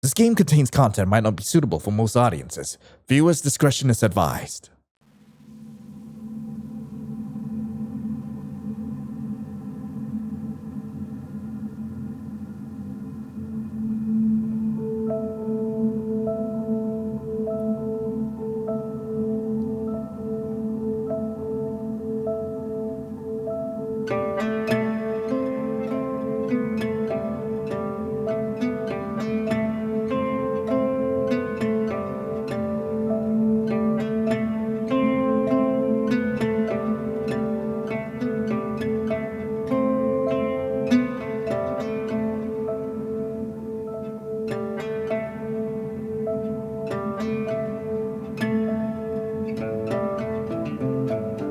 This game contains content might not be suitable for most audiences. Viewers' discretion is advised.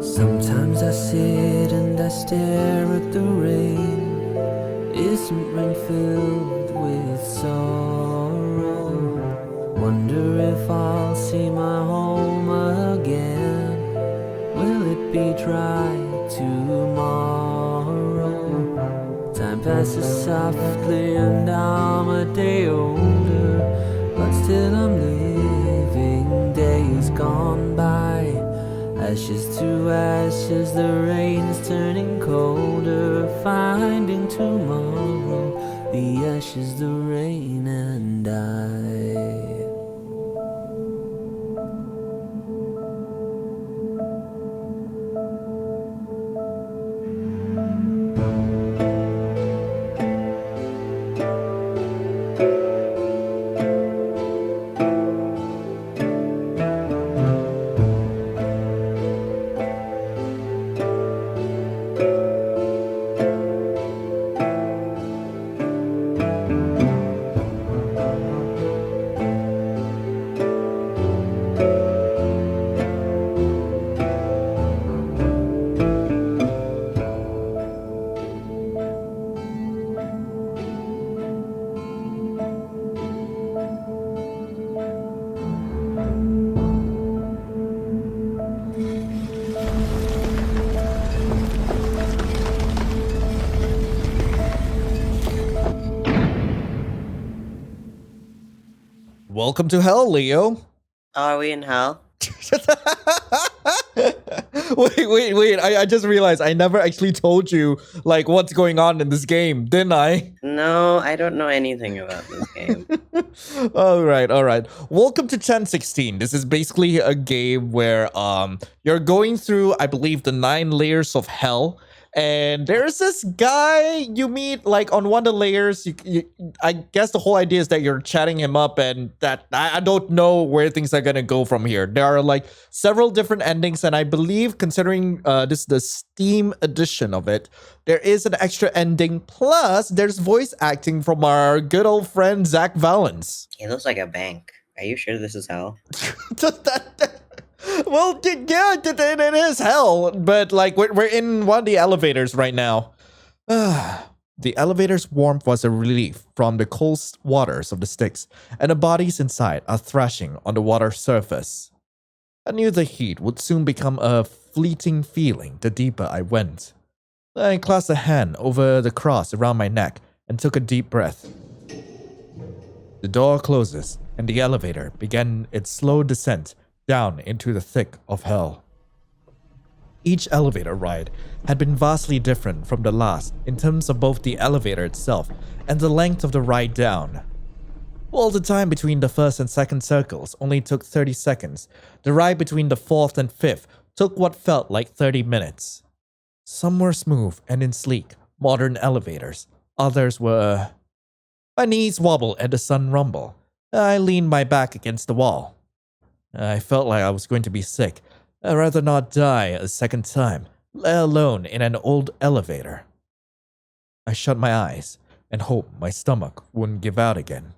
Sometimes I sit and I stare at the rain. Isn't rain filled with sorrow? Wonder if I'll see my home again. Will it be dry tomorrow? Time passes softly and I'm a day older, but still I'm living days gone by. Ashes to ashes, the rain is turning colder. Finding tomorrow, the ashes, the rain, and I. Welcome to hell, Leo. Are we in hell? Wait. I just realized I never actually told you, like, what's going on in this game, didn't I? No, I don't know anything about this game. All right. Welcome to 1016. This is basically a game where you're going through, I believe, the 9 layers of hell. And there's this guy you meet, like, on one of the layers. I guess the whole idea is that you're chatting him up, and that I don't know where things are gonna go from here. There are like several different endings, and I believe, considering this is the Steam edition of it, there is an extra ending. Plus, there's voice acting from our good old friend Zach Valens. It looks like a bank. Are you sure this is hell? Well, yeah, it is hell, but like we're in one of the elevators right now. The elevator's warmth was a relief from the cold waters of the Styx, and the bodies inside are thrashing on the water surface. I knew the heat would soon become a fleeting feeling the deeper I went. I clasped a hand over the cross around my neck and took a deep breath. The door closes, and the elevator began its slow descent down into the thick of hell. Each elevator ride had been vastly different from the last in terms of both the elevator itself and the length of the ride down. While the time between the first and second circles only took 30 seconds, the ride between the fourth and fifth took what felt like 30 minutes. Some were smooth and in sleek, modern elevators. Others were... My knees wobbled at the sudden rumble. I leaned my back against the wall. I felt like I was going to be sick. I'd rather not die a second time, let alone in an old elevator. I shut my eyes and hoped my stomach wouldn't give out again.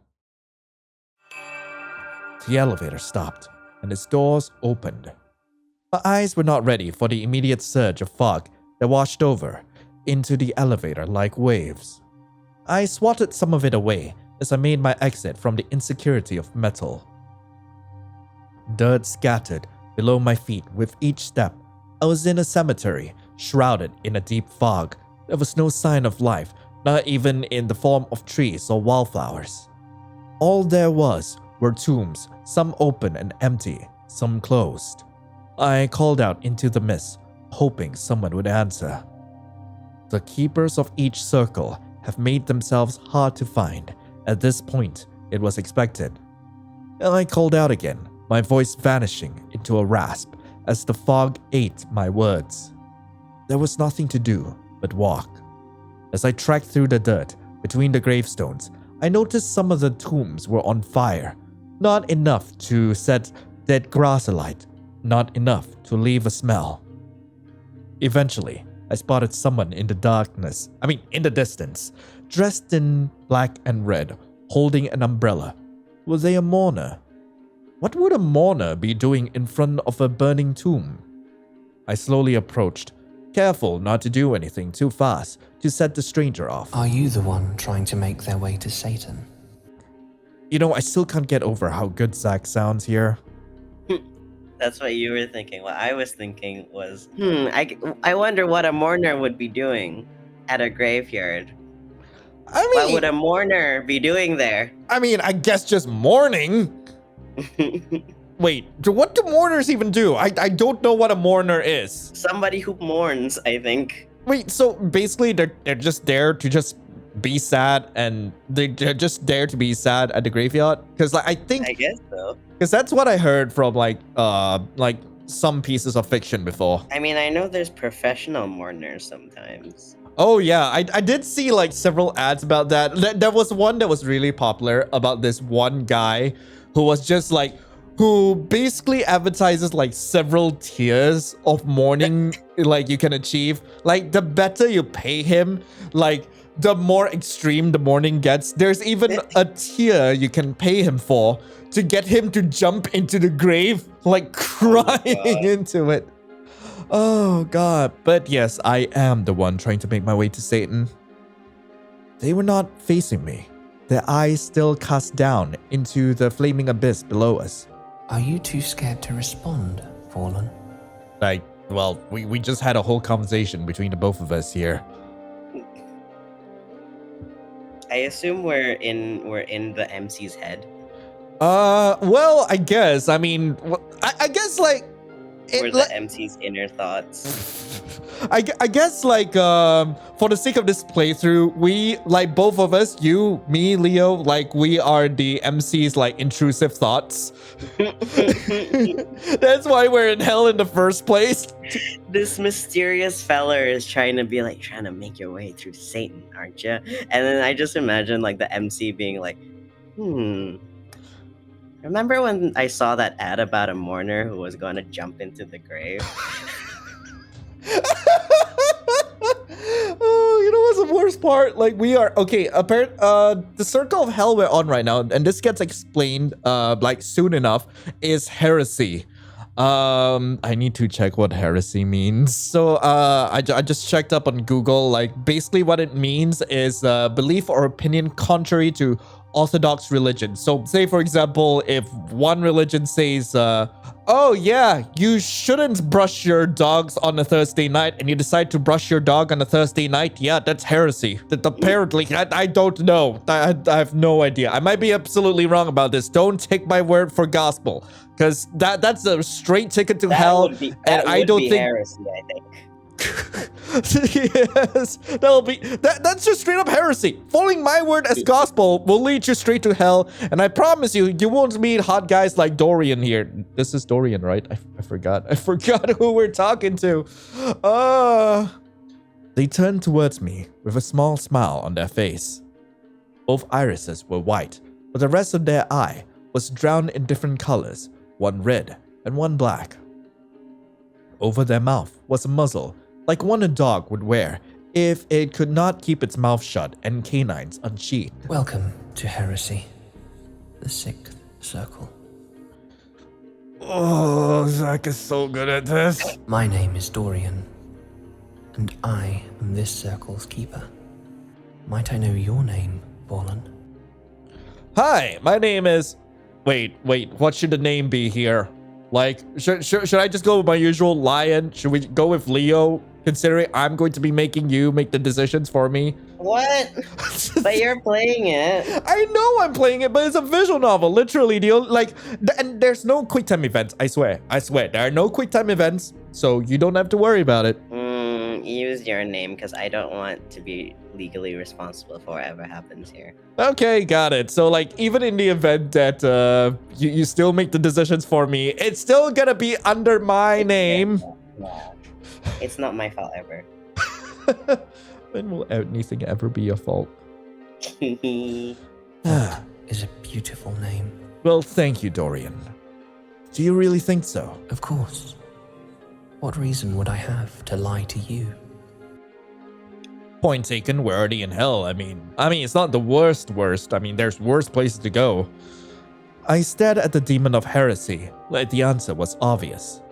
The elevator stopped and its doors opened. My eyes were not ready for the immediate surge of fog that washed over into the elevator like waves. I swatted some of it away as I made my exit from the insecurity of metal. Dirt scattered below my feet with each step. I was in a cemetery, shrouded in a deep fog. There was no sign of life, not even in the form of trees or wildflowers. All there were tombs, some open and empty, some closed. I called out into the mist, hoping someone would answer. The keepers of each circle have made themselves hard to find. At this point, it was expected. And I called out again, my voice vanishing into a rasp as the fog ate my words. There was nothing to do but walk. As I trekked through the dirt between the gravestones, I noticed some of the tombs were on fire. Not enough to set dead grass alight, not enough to leave a smell. Eventually, I spotted someone in the distance, dressed in black and red, holding an umbrella. Was they a mourner? What would a mourner be doing in front of a burning tomb? I slowly approached, careful not to do anything too fast to set the stranger off. Are you the one trying to make their way to Satan? You know, I still can't get over how good Zach sounds here. That's what you were thinking. What I was thinking was, I wonder what a mourner would be doing at a graveyard. I mean, What would a mourner be doing there? I guess just mourning. Wait, what do mourners even do? I don't know what a mourner is. Somebody who mourns, I think. Wait, so basically they're just there to just be sad, and they're just there to be sad at the graveyard? Because I guess so. Because that's what I heard from like some pieces of fiction before. I mean, I know there's professional mourners sometimes. Oh yeah, I did see like several ads about that. There was one that was really popular about this one guy who was just like, who basically advertises like several tiers of mourning like you can achieve. Like the better you pay him, like the more extreme the mourning gets. There's even a tier you can pay him for to get him to jump into the grave, like crying into it. Oh god. But yes, I am the one trying to make my way to Satan. They were not facing me. Their eyes still cast down into the flaming abyss below us. Are you too scared to respond, Fallen? Well, we just had a whole conversation between the both of us here. I assume we're in the MC's head. Well, I guess. I guess like Or the MC's inner thoughts. I guess like for the sake of this playthrough, we like both of us, you, me, Leo, like we are the MC's like intrusive thoughts. That's why we're in hell in the first place. This mysterious fella is trying to make your way through Satan, aren't you? And then I just imagine like the MC being like, remember when I saw that ad about a mourner who was going to jump into the grave? Oh, you know what's the worst part? Like we are okay. The circle of hell we're on right now, and this gets explained like soon enough, is heresy. I need to check what heresy means. So I just checked up on Google. Like basically what it means is belief or opinion contrary to orthodox religion. So say for example, if one religion says oh yeah, you shouldn't brush your dogs on a Thursday night, and you decide to brush your dog on a Thursday night, yeah, that's heresy. That apparently, I don't know. I have no idea. I might be absolutely wrong about this. Don't take my word for gospel, because that's a straight ticket to hell. I don't think heresy, I think. Yes, that's just straight up heresy. Following my word as gospel will lead you straight to hell, and I promise you, you won't meet hot guys like Dorian here. This is Dorian, right? I forgot who we're talking to. They turned towards me with a small smile on their face. Both irises were white, but the rest of their eye was drowned in different colors, one red and one black. Over their mouth was a muzzle, like one a dog would wear if it could not keep its mouth shut and canines unsheathed. Welcome to Heresy, the sixth circle. Oh, Zach is so good at this. My name is Dorian, and I am this circle's keeper. Might I know your name, Fallen? Hi, my name is... Wait, what should the name be here? Like, should I just go with my usual Lion? Should we go with Leo, considering I'm going to be making you make the decisions for me? What? But you're playing it. I know I'm playing it, but it's a visual novel. Literally, and there's no quick time events. I swear, there are no quick time events, so you don't have to worry about it. Use your name because I don't want to be legally responsible for whatever happens here. Okay, got it. So like, even in the event that you still make the decisions for me, it's still gonna be under my name. Yeah. It's not my fault ever. When will anything ever be your fault? That is a beautiful name. Well, thank you, Dorian. Do you really think so? Of course. What reason would I have to lie to you? Point taken, we're already in hell. I mean, it's not the worst. I mean, there's worse places to go. I stared at the demon of heresy, like the answer was obvious.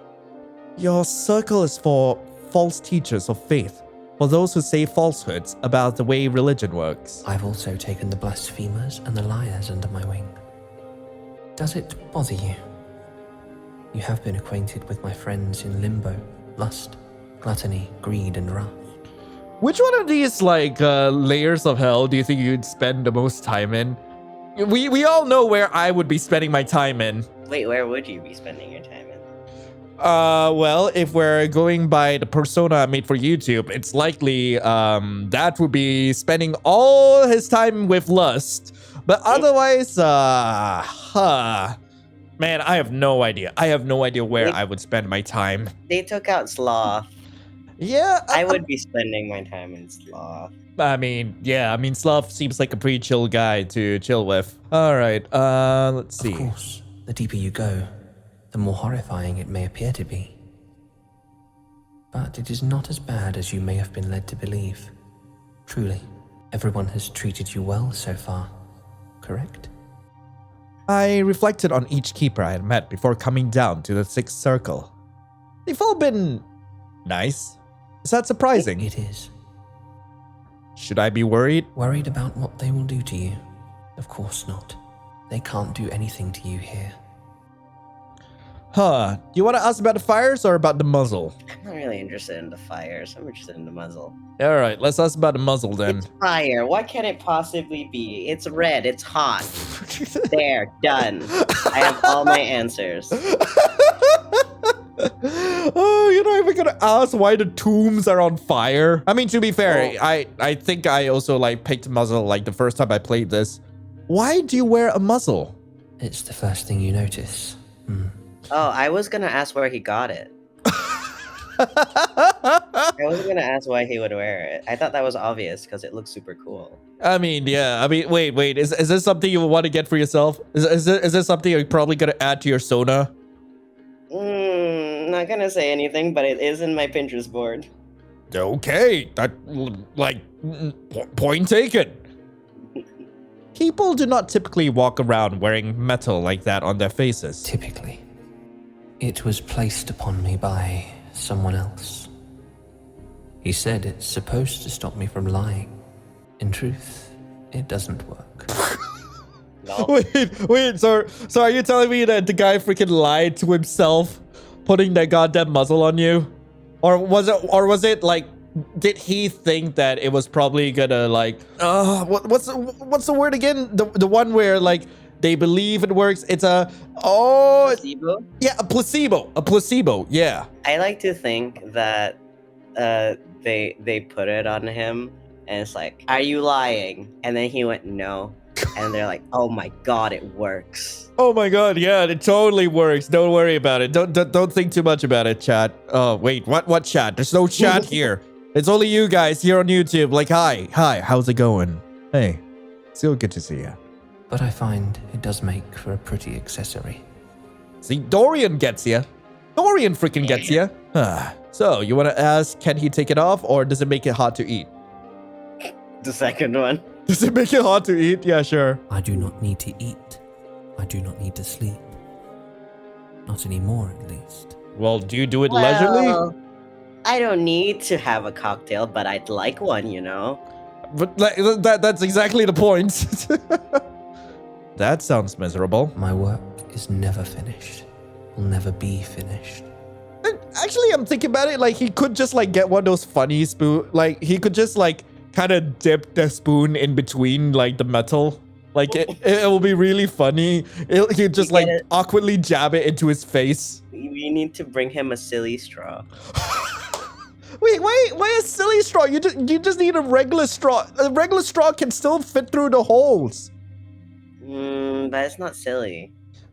Your circle is for false teachers of faith, for those who say falsehoods about the way religion works. I've also taken the blasphemers and the liars under my wing. Does it bother you? You have been acquainted with my friends in limbo, lust, gluttony, greed, and wrath. Which one of these, layers of hell do you think you'd spend the most time in? We all know where I would be spending my time in. Wait, where would you be spending your time in? Well, if we're going by the persona I made for YouTube, it's likely, that would be spending all his time with lust. But otherwise, man, I have no idea. Where I would spend my time. They took out sloth. Yeah, I would be spending my time in sloth. Sloth seems like a pretty chill guy to chill with. All right, let's see. Of course, the deeper you go, the more horrifying it may appear to be. But it is not as bad as you may have been led to believe. Truly, everyone has treated you well so far, correct? I reflected on each keeper I had met before coming down to the sixth circle. They've all been nice. Is that surprising? It is. Should I be worried? Worried about what they will do to you? Of course not. They can't do anything to you here. Huh. Do you want to ask about the fires or about the muzzle? I'm not really interested in the fires. I'm interested in the muzzle. All right, let's ask about the muzzle then. It's fire. What can it possibly be? It's red. It's hot. There. Done. I have all my answers. Oh, you're not even gonna ask why the tombs are on fire? I mean, to be fair, I think I also picked muzzle the first time I played this. Why do you wear a muzzle? It's the first thing you notice. Oh, I was gonna ask where he got it. I wasn't gonna ask why he would wear it. I thought that was obvious because it looks super cool. Wait. Is this something you want to get for yourself? Is this something you're probably gonna add to your Sona? Not gonna say anything, but it is in my Pinterest board. Okay, point taken. People do not typically walk around wearing metal like that on their faces. Typically. It was placed upon me by someone else. He said it's supposed to stop me from lying. In truth, it doesn't work. No. Wait, so are you telling me that the guy freaking lied to himself, putting that goddamn muzzle on you? Or was it did he think that it was probably gonna what's the word again? The one where they believe it works. It's Placebo? Yeah, a placebo. Yeah. I like to think that they put it on him and it's like, are you lying? And then he went, no. And they're like, oh my god, it works. Oh my god, yeah, it totally works. Don't worry about it. Don't think too much about it, chat. Oh wait, what chat? There's no chat here. It's only you guys here on YouTube. Hi, how's it going? Hey, still good to see you. But I find it does make for a pretty accessory. See, Dorian gets ya. Dorian freaking gets ya. So, you want to ask, can he take it off, or does it make it hard to eat? The second one. Does it make it hard to eat? Yeah, sure. I do not need to eat. I do not need to sleep. Not anymore, at least. Well, do you do it leisurely? I don't need to have a cocktail, but I'd like one, you know? But that's exactly the point. That sounds miserable. My work is never finished. Will never be finished. Actually, I'm thinking about it, he could just get one of those funny spoon, he could just kind of dip the spoon in between like the metal. Like it will be really funny. He'll just like awkwardly jab it into his face. We need to bring him a silly straw. Wait, why a silly straw? You just need a regular straw. A regular straw can still fit through the holes. But it's not silly.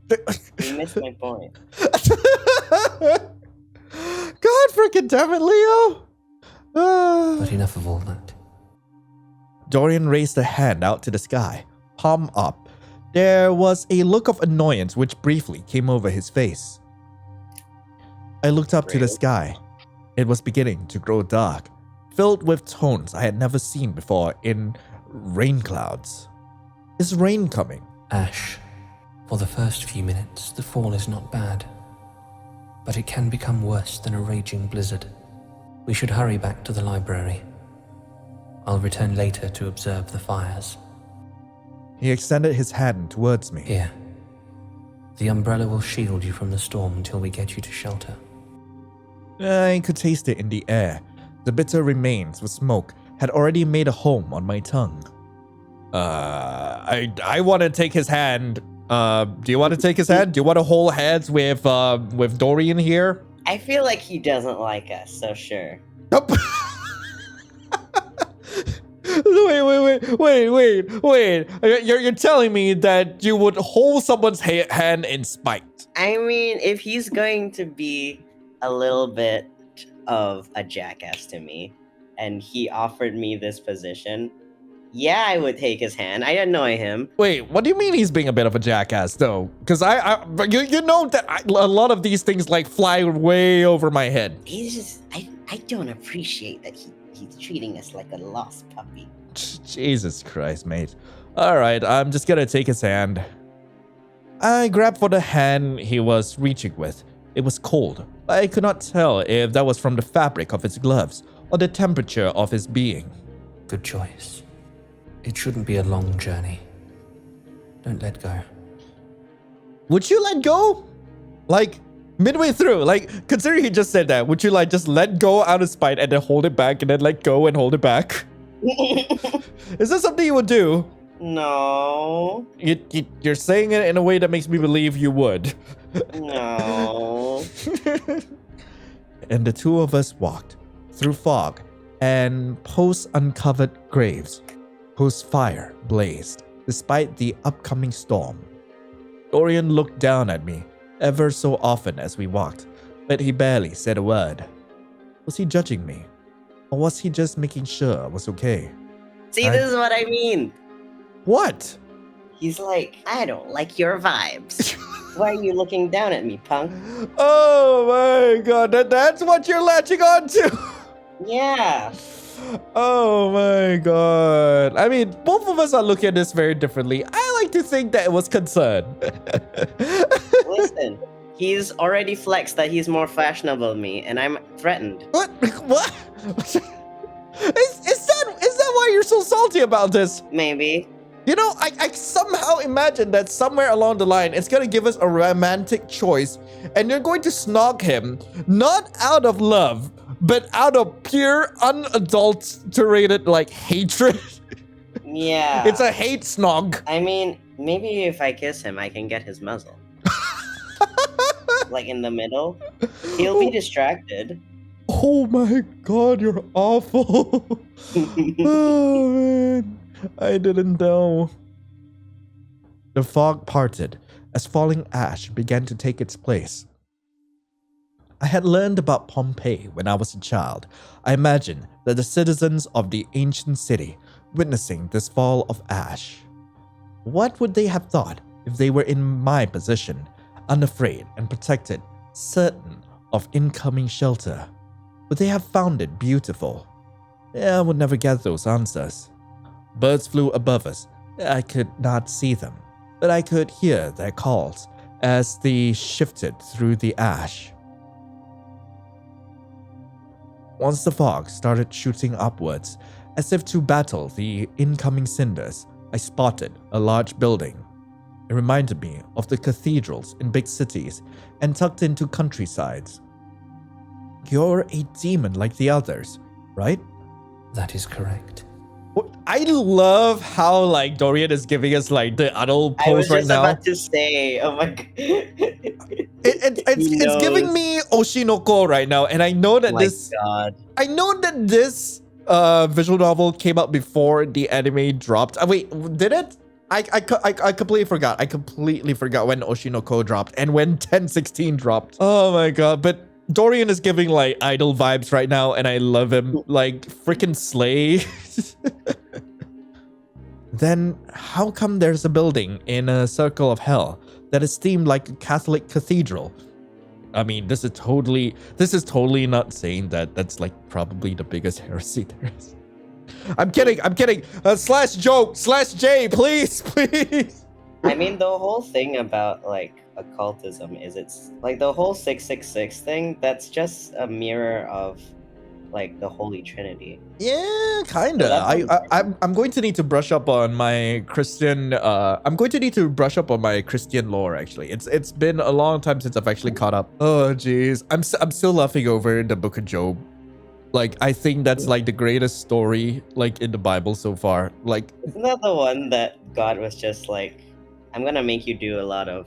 You missed my point. God freaking damn it, Leo. But enough of all that. Dorian raised a hand out to the sky, palm up. There was a look of annoyance which briefly came over his face. I looked up to the sky. It was beginning to grow dark, filled with tones I had never seen before in rain clouds. Is rain coming? Ash, for the first few minutes, the fall is not bad. But it can become worse than a raging blizzard. We should hurry back to the library. I'll return later to observe the fires. He extended his hand towards me. Here. The umbrella will shield you from the storm until we get you to shelter. I could taste it in the air. The bitter remains of smoke had already made a home on my tongue. I want to take his hand. Do you want to take his hand? Do you want to hold hands with Dorian here? I feel like he doesn't like us, so sure. Nope. Wait. You're telling me that you would hold someone's hand in spite? I mean, if he's going to be a little bit of a jackass to me, and he offered me this position, yeah, I would take his hand. I'd annoy him. Wait, what do you mean he's being a bit of a jackass, though? Because you know that a lot of these things like fly way over my head. He's just, I don't appreciate that he's treating us like a lost puppy. Jesus Christ, mate. All right, I'm just gonna take his hand. I grabbed for the hand he was reaching with. It was cold. I could not tell if that was from the fabric of his gloves or the temperature of his being. Good choice. It shouldn't be a long journey. Don't let go. Would you let go? Like, midway through, like, considering he just said that, would you, like, just let go out of spite and then hold it back and then let go and hold it back? Is that something you would do? No. You're saying it in a way that makes me believe you would. No. And the two of us walked through fog and post-uncovered graves whose fire blazed despite the upcoming storm. Dorian looked down at me ever so often as we walked, but he barely said a word. Was he judging me? Or was he just making sure I was okay? See, this is what I mean. What? He's like, I don't like your vibes. Why are you looking down at me, punk? Oh my god, that's what you're latching on to? Yeah. Oh my god. I mean, both of us are looking at this very differently. I like to think that it was concern. Listen, he's already flexed that he's more fashionable than me, and I'm threatened. What? Is that why you're so salty about this? Maybe. You know, I somehow imagine that somewhere along the line, it's going to give us a romantic choice. And you're going to snog him, not out of love, but out of pure, unadulterated, like, hatred. Yeah. It's a hate snog. I mean, maybe if I kiss him, I can get his muzzle. Like in the middle. He'll be distracted. Oh my god, you're awful. Oh man. I didn't know. The fog parted as falling ash began to take its place. I had learned about Pompeii when I was a child. I imagined that the citizens of the ancient city witnessing this fall of ash. What would they have thought if they were in my position, unafraid and protected, certain of incoming shelter? Would they have found it beautiful? I would never get those answers. Birds flew above us. I could not see them, but I could hear their calls as they shifted through the ash. Once the fog started shooting upwards, as if to battle the incoming cinders, I spotted a large building. It reminded me of the cathedrals in big cities and tucked into countrysides. You're a demon like the others, right? That is correct. I love how like Dorian is giving us like the adult I was pose right just now. about to say, oh my god. It's giving me Oshinoko right now, and I know that my this god. I know that this visual novel came out before the anime dropped. Wait, did it? I completely forgot. I completely forgot when Oshinoko dropped and when 1016 dropped. Oh my god, but Dorian is giving like idol vibes right now, and I love him. Like freaking slay. Then how come there's a building in a circle of hell that is themed like a Catholic cathedral? I mean, this is totally not saying that that's like probably the biggest heresy there is. I'm kidding. Slash joke, slash J, please. I mean, the whole thing about like occultism is it's like the whole 666 thing. That's just a mirror of like the Holy Trinity. Yeah, kinda. So I'm going to need to brush up on my Christian. I'm going to need to brush up on my Christian lore. Actually, it's been a long time since I've actually caught up. Oh, jeez, I'm still laughing over the Book of Job. Like, I think that's like the greatest story like in the Bible so far. Like, Isn't that the one that God was just like, I'm gonna make you do a lot of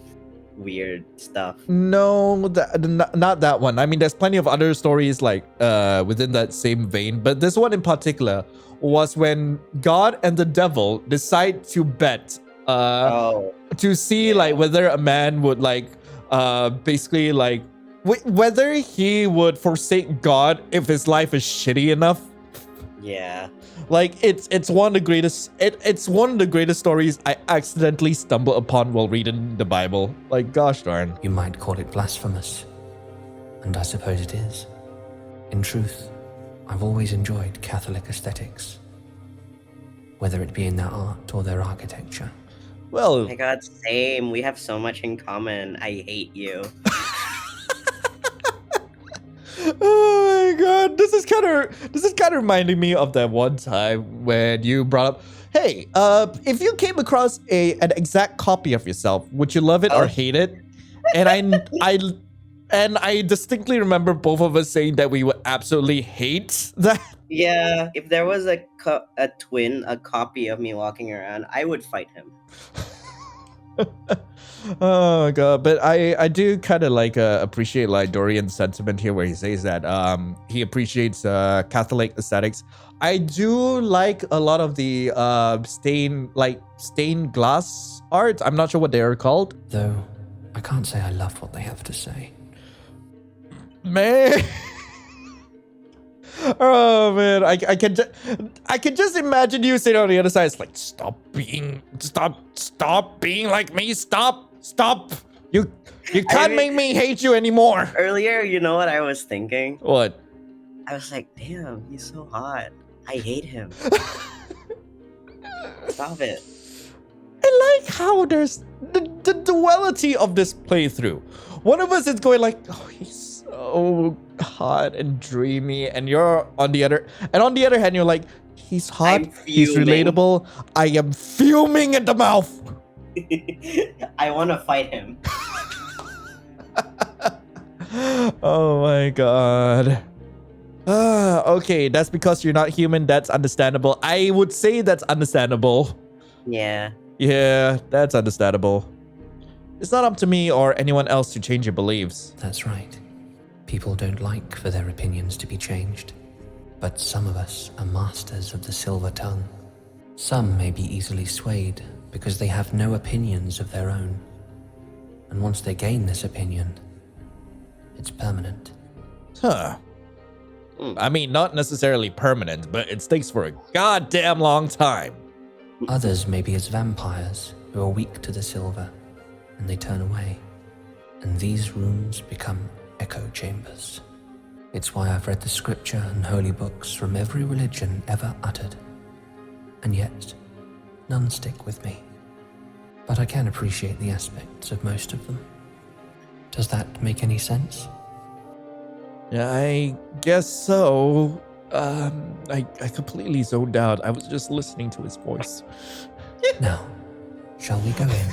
weird stuff? no, not that one. I mean, there's plenty of other stories like within that same vein, but this one in particular was when God and the devil decide to bet to see like whether a man would like basically like whether he would forsake God if his life is shitty enough. Yeah. Like it's one of the greatest it's one of the greatest stories I accidentally stumbled upon while reading the Bible. Like, gosh darn. You might call it blasphemous, and I suppose it is. In truth, I've always enjoyed Catholic aesthetics, whether it be in their art or their architecture. Well, Oh my god, same. We have so much in common. I hate you. oh my god, this is kind of reminding me of that one time when you brought up, hey, if you came across an exact copy of yourself, would you love it or hate it? And I distinctly remember both of us saying that we would absolutely hate that. Yeah, if there was a copy of me walking around, I would fight him. Oh my god, but I do kind of like appreciate like Dorian's sentiment here where he says that he appreciates Catholic aesthetics. I do like a lot of the stained glass art. I'm not sure what they are called. Though, I can't say I love what they have to say. Man. Oh man, I can just imagine you sitting on the other side. It's like, stop being like me. Stop. You can't make me hate you anymore. Earlier, you know what I was thinking? What? I was like, damn, he's so hot. I hate him. Stop it. I like how there's the duality of this playthrough. One of us is going like, oh, he's so hot and dreamy, and you're on the other hand, you're like, he's hot, he's relatable. I am fuming at the mouth. I want to fight him. Oh my god. Okay, that's because you're not human. That's understandable. I would say that's understandable. Yeah. Yeah, that's understandable. It's not up to me or anyone else to change your beliefs. That's right. People don't like for their opinions to be changed. But some of us are masters of the silver tongue. Some may be easily swayed because they have no opinions of their own. And once they gain this opinion, it's permanent. Huh. I mean, not necessarily permanent, but it sticks for a goddamn long time. Others may be as vampires who are weak to the silver, and they turn away. And these rooms become echo chambers. It's why I've read the scripture and holy books from every religion ever uttered. And yet, none stick with me. But I can appreciate the aspects of most of them. Does that make any sense? Yeah, I guess so. I completely zoned out. I was just listening to his voice. Now, shall we go in?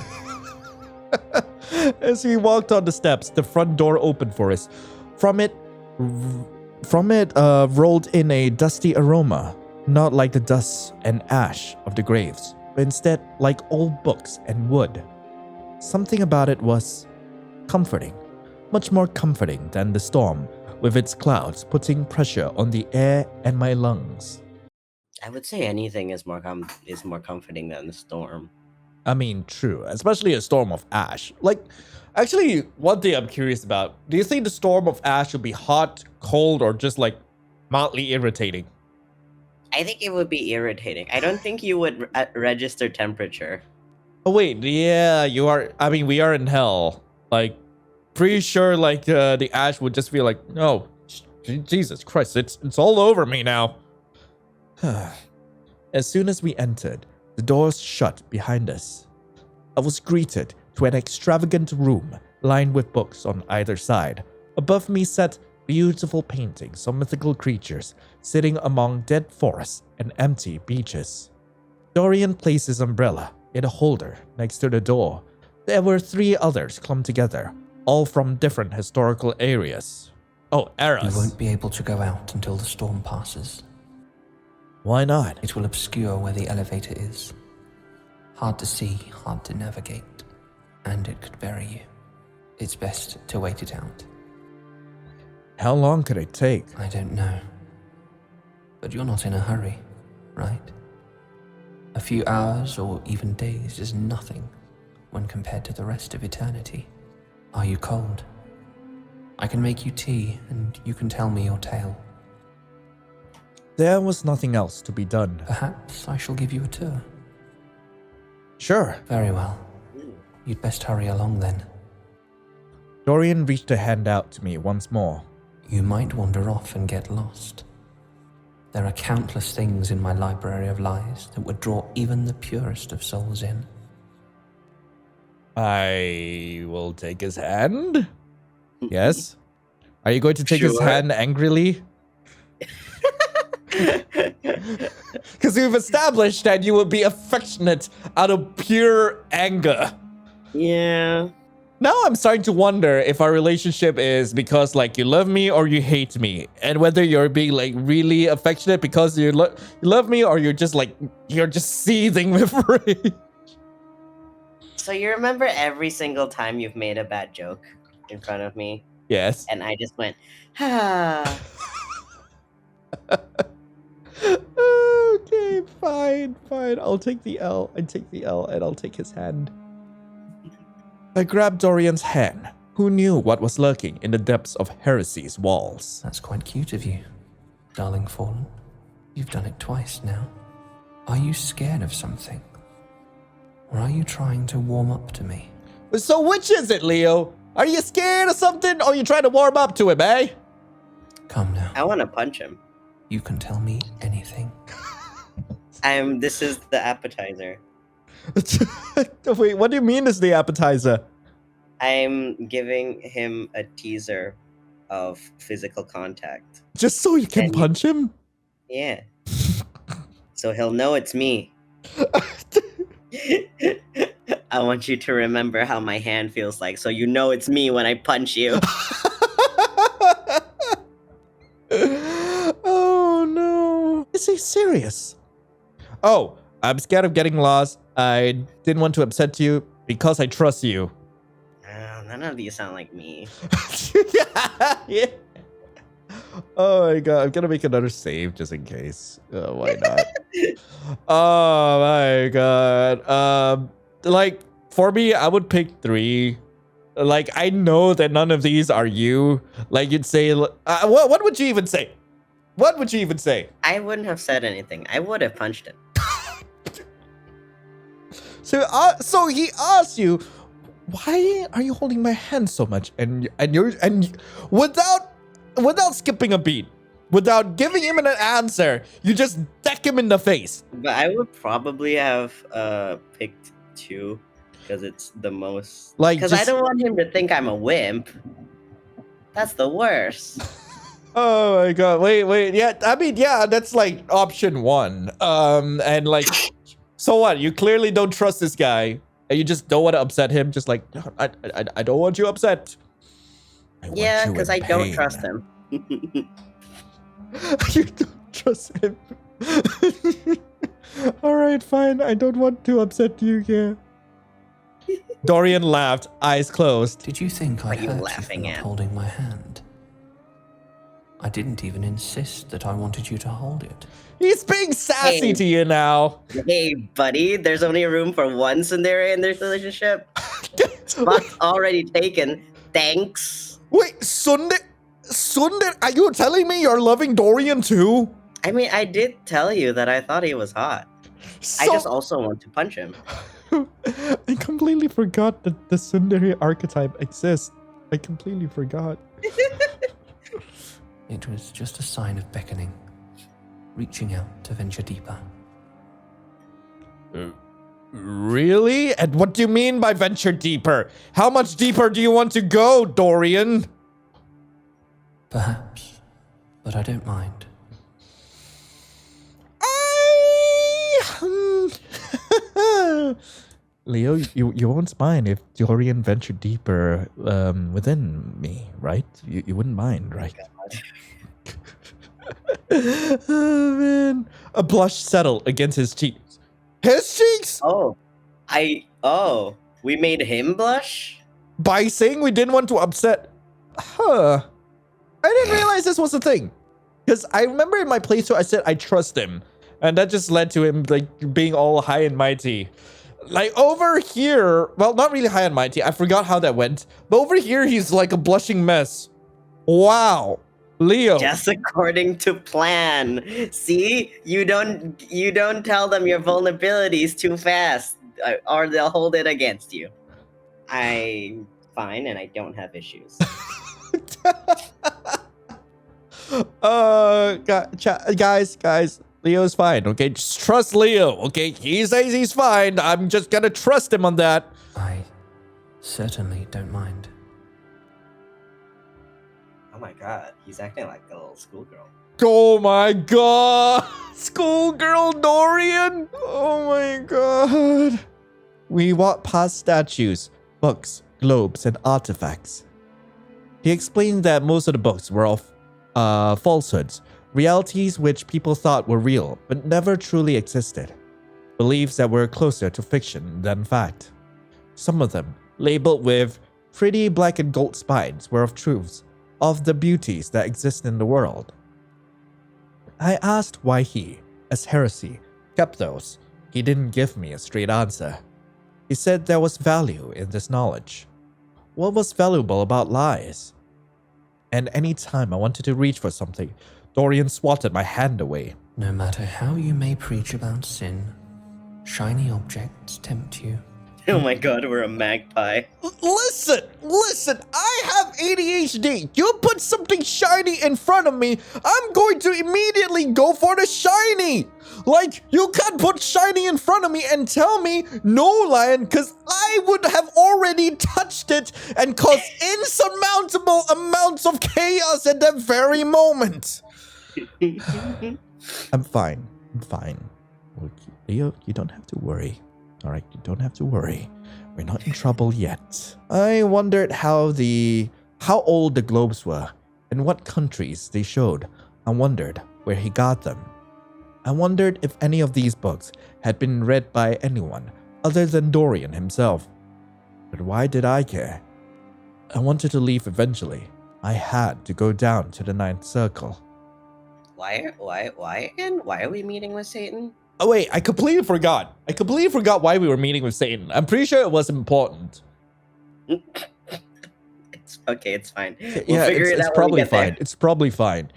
As we walked on the steps, the front door opened for us. From it rolled in a dusty aroma. Not like the dust and ash of the graves, but instead like old books and wood. Something about it was comforting, much more comforting than the storm, with its clouds putting pressure on the air and my lungs. I would say anything is more comforting than the storm. I mean, true, especially a storm of ash. Like, actually, one thing I'm curious about, do you think the storm of ash would be hot, cold, or just like mildly irritating? I think it would be irritating. I don't think you would register temperature. Oh wait, yeah, you are. I mean, we are in hell. Like, pretty sure like the ash would just be like, no, Jesus Christ, it's all over me now. As soon as we entered, the doors shut behind us. I was greeted to an extravagant room lined with books on either side. Above me sat beautiful paintings of mythical creatures sitting among dead forests and empty beaches. Dorian placed his umbrella in a holder next to the door. There were 3 others clumped together, all from different historical areas. Oh, eras. You won't be able to go out until the storm passes. Why not? It will obscure where the elevator is. Hard to see, hard to navigate, and it could bury you. It's best to wait it out. How long could it take? I don't know. But you're not in a hurry, right? A few hours or even days is nothing when compared to the rest of eternity. Are you cold? I can make you tea and you can tell me your tale. There was nothing else to be done. Perhaps I shall give you a tour. Sure. Very well. You'd best hurry along then. Dorian reached a hand out to me once more. You might wander off and get lost. There are countless things in my library of lies that would draw even the purest of souls in. I will take his hand. Yes? Are you going to take his Sure. hand angrily? Because we've established that you will be affectionate out of pure anger. Yeah. Now I'm starting to wonder if our relationship is because like you love me or you hate me, and whether you're being like really affectionate because you love me, or you're just seething with rage. So you remember every single time you've made a bad joke in front of me, Yes. and I just went, ah. Okay, fine. I'll take the L. I take the L and I'll take his hand. I grabbed Dorian's hand. Who knew what was lurking in the depths of Heresy's walls? That's quite cute of you, darling Fallen. You've done it twice now. Are you scared of something? Or are you trying to warm up to me? So which is it, Leo? Are you scared of something, or are you trying to warm up to him, eh? Come now. I want to punch him. You can tell me anything. This is the appetizer. Wait, what do you mean is the appetizer? I'm giving him a teaser of physical contact. Just so you can And punch him? Yeah. So he'll know it's me. I want you to remember how my hand feels like, so you know it's me when I punch you. Oh no. Is he serious? Oh, I'm scared of getting lost. I didn't want to upset you because I trust you. None of these sound like me. Yeah. Oh my god, I'm gonna make another save just in case. Why not? Oh my god. Like for me, I would pick 3. Like I know that none of these are you. Like you'd say, what would you even say? What would you even say? I wouldn't have said anything. I would have punched him. So he asked you, why are you holding my hand so much? And without skipping a beat, without giving him an answer, you just deck him in the face. But I would probably have picked 2 because it's the most. Like, because I just- don't want him to think I'm a wimp. That's the worst. Oh my god! Wait. Yeah, I mean, yeah, that's like option 1. And like, so what? You clearly don't trust this guy, and you just don't want to upset him. Just like, I don't want you upset. I want Yeah, you because in I don't pain. trust him. You don't trust him. All right, fine. I don't want to upset you here. Dorian laughed, eyes closed. Did you think I What are you hurt you for laughing not at? holding my hand? I didn't even insist that I wanted you to hold it. He's being sassy Hey. to you now. Hey, buddy, there's only room for one tsundere in this relationship. Spot's already taken. Thanks. Wait, Sunday, are you telling me you're loving Dorian too? I mean, I did tell you that I thought he was hot. I just also want to punch him. I completely forgot that the tsundere archetype exists. I completely forgot. It was just a sign of beckoning, reaching out to venture deeper. Really? And what do you mean by venture deeper? How much deeper do you want to go, Dorian? Perhaps, but I don't mind. Leo, you won't mind if Dorian ventured deeper within me, right? You wouldn't mind, right? Oh, man. A blush settled against his cheeks. His cheeks? We made him blush? By saying we didn't want to upset. Huh. I didn't realize this was a thing. Because I remember in my playthrough I said I trust him. And that just led to him like being all high and mighty. Like over here, well, not really high and mighty. I forgot how that went. But over here, he's like a blushing mess. Wow. Leo. Just according to plan. See? You don't tell them your vulnerabilities too fast, or they'll hold it against you. I'm fine and I don't have issues. Guys, Leo's fine, okay? Just trust Leo, okay? He says he's fine. I'm just gonna trust him on that. I certainly don't mind. Oh my god, he's acting like a little schoolgirl. Oh my god! Schoolgirl Dorian! Oh my god! We walked past statues, books, globes, and artifacts. He explained that most of the books were of falsehoods, realities which people thought were real, but never truly existed. Beliefs that were closer to fiction than fact. Some of them, labeled with pretty black and gold spines, were of truths, of the beauties that exist in the world. I asked why he, as Heresy, kept those. He didn't give me a straight answer. He said there was value in this knowledge. What was valuable about lies? And any time I wanted to reach for something, Dorian swatted my hand away. No matter how you may preach about sin, shiny objects tempt you. Oh my god, we're a magpie. Listen, I have ADHD. You put something shiny in front of me, I'm going to immediately go for the shiny. Like, you can't put shiny in front of me and tell me no, Lion, because I would have already touched it and caused insurmountable amounts of chaos at that very moment. I'm fine. Look, Leo, you don't have to worry. All right, you don't have to worry. We're not in trouble yet. I wondered how old the globes were and what countries they showed. I wondered where he got them. I wondered if any of these books had been read by anyone other than Dorian himself. But why did I care? I wanted to leave eventually. I had to go down to the ninth circle. Why again? Why are we meeting with Satan? Oh wait, I completely forgot. Why we were meeting with Satan. I'm pretty sure it was important. It's okay, it's fine. Yeah, it's probably fine. It's probably fine.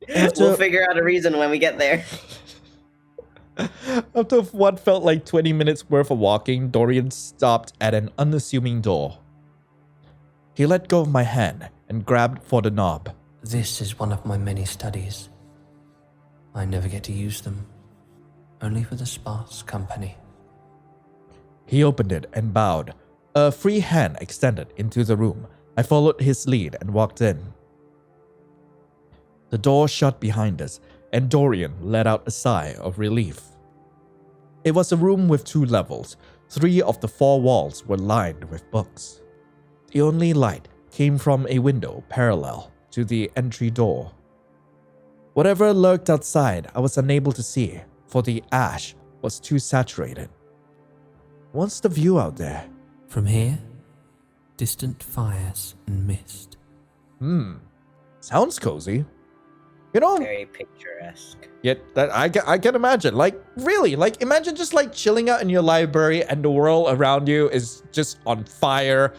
We'll figure out a reason when we get there. After what felt like 20 minutes worth of walking, Dorian stopped at an unassuming door. He let go of my hand and grabbed for the knob. This is one of my many studies. I never get to use them. Only for the sparse company. He opened it and bowed. A free hand extended into the room. I followed his lead and walked in. The door shut behind us, and Dorian let out a sigh of relief. It was a room with 2 levels. 3 of the 4 walls were lined with books. The only light came from a window parallel to the entry door. Whatever lurked outside, I was unable to see, for the ash was too saturated. What's the view out there? From here, distant fires and mist. Sounds cozy. You know, Very picturesque. yet that I can imagine. Like, really, like imagine just like chilling out in your library and the world around you is just on fire.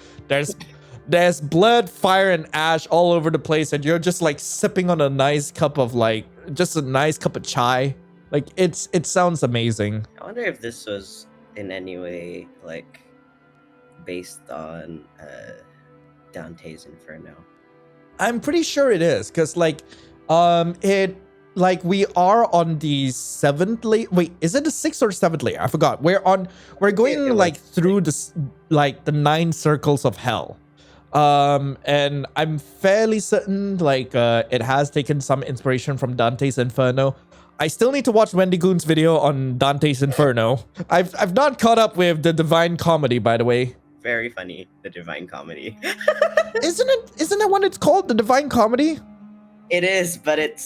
There's blood, fire, and ash all over the place, and you're just like sipping on a nice cup of just a nice cup of chai. Like it sounds amazing. I wonder if this was in any way like based on Dante's Inferno. I'm pretty sure it is, because like we are on the 7th layer. Wait, is it the 6th or 7th layer? I forgot. We're going It like was through this like the 9 circles of hell. And I'm fairly certain like it has taken some inspiration from Dante's Inferno. I still need to watch Wendy Goon's video on Dante's Inferno. I've not caught up with the Divine Comedy, by the way. Very funny, the Divine Comedy. Isn't it what it's called? The Divine Comedy? It is, but it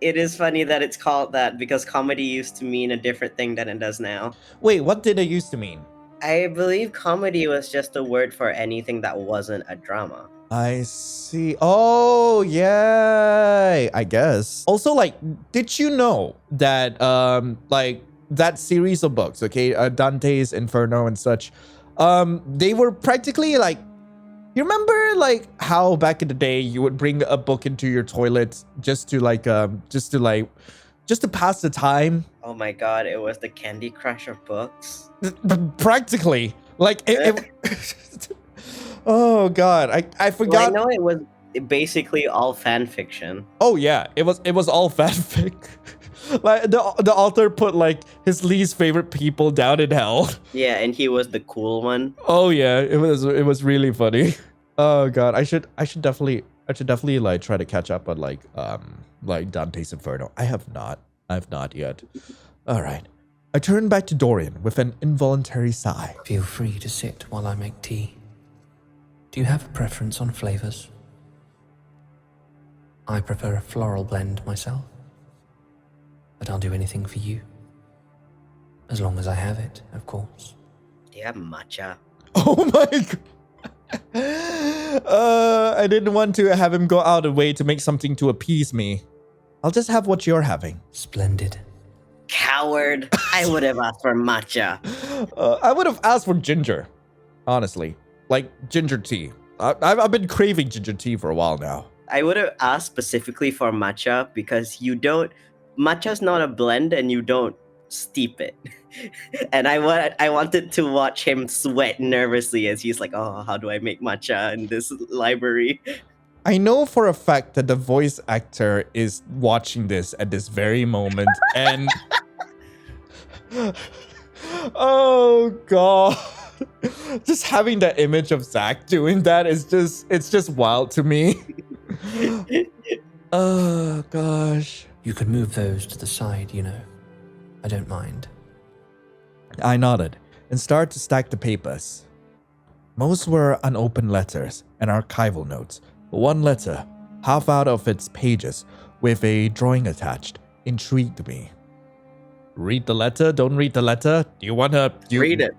is funny that it's called that because comedy used to mean a different thing than it does now. Wait, what did it used to mean? I believe comedy was just a word for anything that wasn't a drama. I see. Oh, yeah, I guess. Also, like, did you know that, like, that series of books, okay, Dante's Inferno and such, they were practically, like, you remember, like, how back in the day you would bring a book into your toilet just to pass the time? Oh my god, it was the Candy Crush of books. Practically. Like, oh, God, I forgot. Well, I know it was basically all fan fiction. Oh yeah, it was all fanfic. Like the author put like his least favorite people down in hell. Yeah, and he was the cool one. Oh yeah, it was really funny. Oh god, I should definitely like try to catch up on like Dante's Inferno. I've not yet. All right. I turn back to Dorian with an involuntary sigh. Feel free to sit while I make tea. Do you have a preference on flavors? I prefer a floral blend myself, but I'll do anything for you. As long as I have it, of course. Do you have matcha? Oh my god. I didn't want to have him go out of the way to make something to appease me. I'll just have what you're having. Splendid. Coward! I would have asked for matcha. I would have asked for ginger, honestly. Like ginger tea. I've been craving ginger tea for a while now. I would have asked specifically for matcha because matcha's not a blend and you don't steep it. And I wanted to watch him sweat nervously as he's like, oh, how do I make matcha in this library? I know for a fact that the voice actor is watching this at this very moment and oh god. Just having that image of Zach doing that is just wild to me. Oh gosh. You could move those to the side, you know. I don't mind. I nodded and started to stack the papers. Most were unopened letters and archival notes. One letter, half out of its pages, with a drawing attached, intrigued me. Read the letter? Don't read the letter? Do you want to... Read it.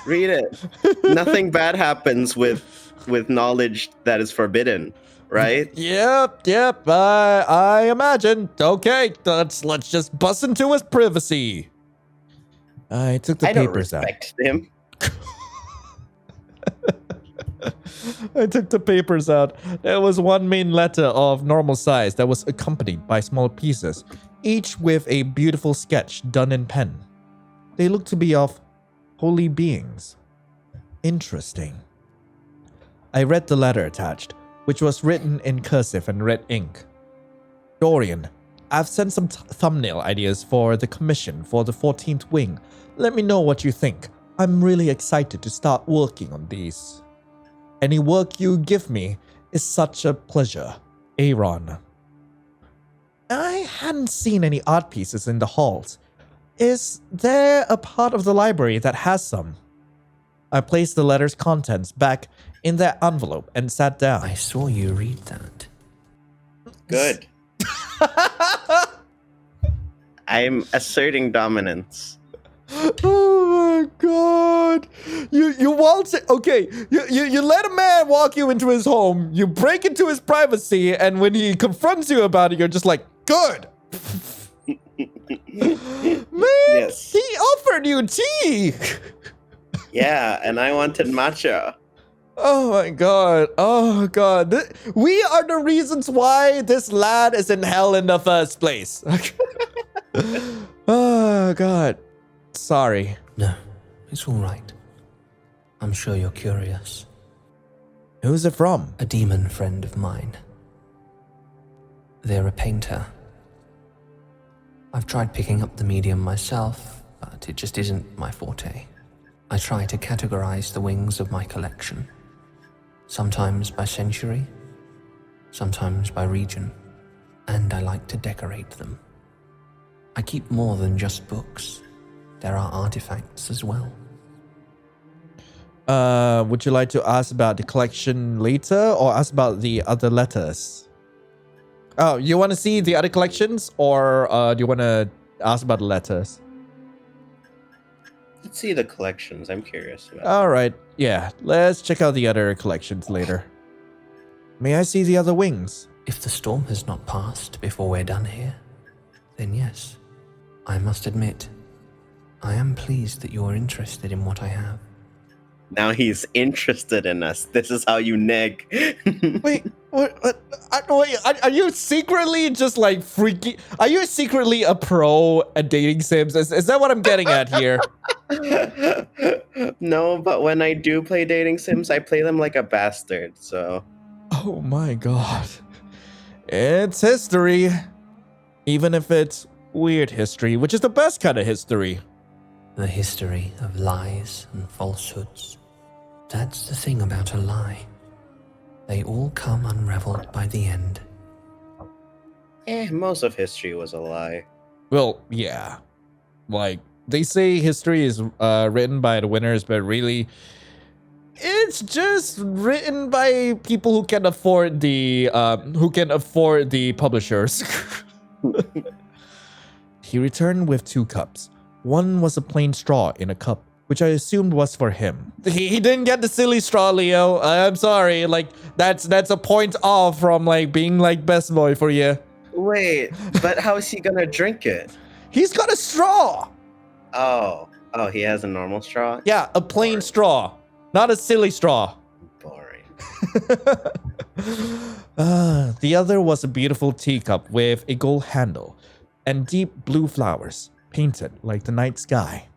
Read it. Nothing bad happens with knowledge that is forbidden, right? Yep. I imagine. Okay, let's just bust into his privacy. I took the papers out. I don't respect him. I took the papers out. There was one main letter of normal size that was accompanied by small pieces, each with a beautiful sketch done in pen. They looked to be of holy beings. Interesting. I read the letter attached, which was written in cursive and red ink. Dorian, I've sent some thumbnail ideas for the commission for the 14th wing. Let me know what you think. I'm really excited to start working on these. Any work you give me is such a pleasure, Aaron. I hadn't seen any art pieces in the halls. Is there a part of the library that has some? I placed the letter's contents back in their envelope and sat down. I saw you read that. Good. I'm asserting dominance. Oh my god. You waltz it. Okay. You let a man walk you into his home. You break into his privacy, and when he confronts you about it, you're just like, good. Man, Yes. he offered you tea. Yeah, and I wanted matcha. Oh my god. Oh god. We are the reasons why this lad is in hell in the first place. Oh god. Sorry. No, it's all right. I'm sure you're curious. Who's it from? A demon friend of mine. They're a painter. I've tried picking up the medium myself, but it just isn't my forte. I try to categorize the wings of my collection. Sometimes by century, sometimes by region, and I like to decorate them. I keep more than just books. There are artifacts as well. Would you like to ask about the collection later or ask about the other letters? Oh, you want to see the other collections or do you want to ask about the letters? Let's see the collections. I'm curious about. All right. Yeah, let's check out the other collections later. May I see the other wings? If the storm has not passed before we're done here, then yes. I must admit, I am pleased that you are interested in what I have. Now he's interested in us. This is how you neg. Wait, what? Are you secretly just like freaky? Are you secretly a pro at dating sims? Is that what I'm getting at here? No, but when I do play dating sims, I play them like a bastard. So. Oh my god. It's history. Even if it's weird history, which is the best kind of history. The history of lies and falsehoods. That's the thing about a lie. They all come unraveled by the end. Most of history was a lie. Well, yeah. Like, they say history is written by the winners, but really, it's just written by people who can afford the publishers. He returned with 2 cups. One was a plain straw in a cup, which I assumed was for him. He didn't get the silly straw, Leo. I'm sorry. Like, that's a point off from like being like best boy for you. Wait, but how is he gonna drink it? He's got a straw. Oh, he has a normal straw? Yeah, a plain Boring. straw, not a silly straw. Boring. The other was a beautiful teacup with a gold handle and deep blue flowers, painted like the night sky.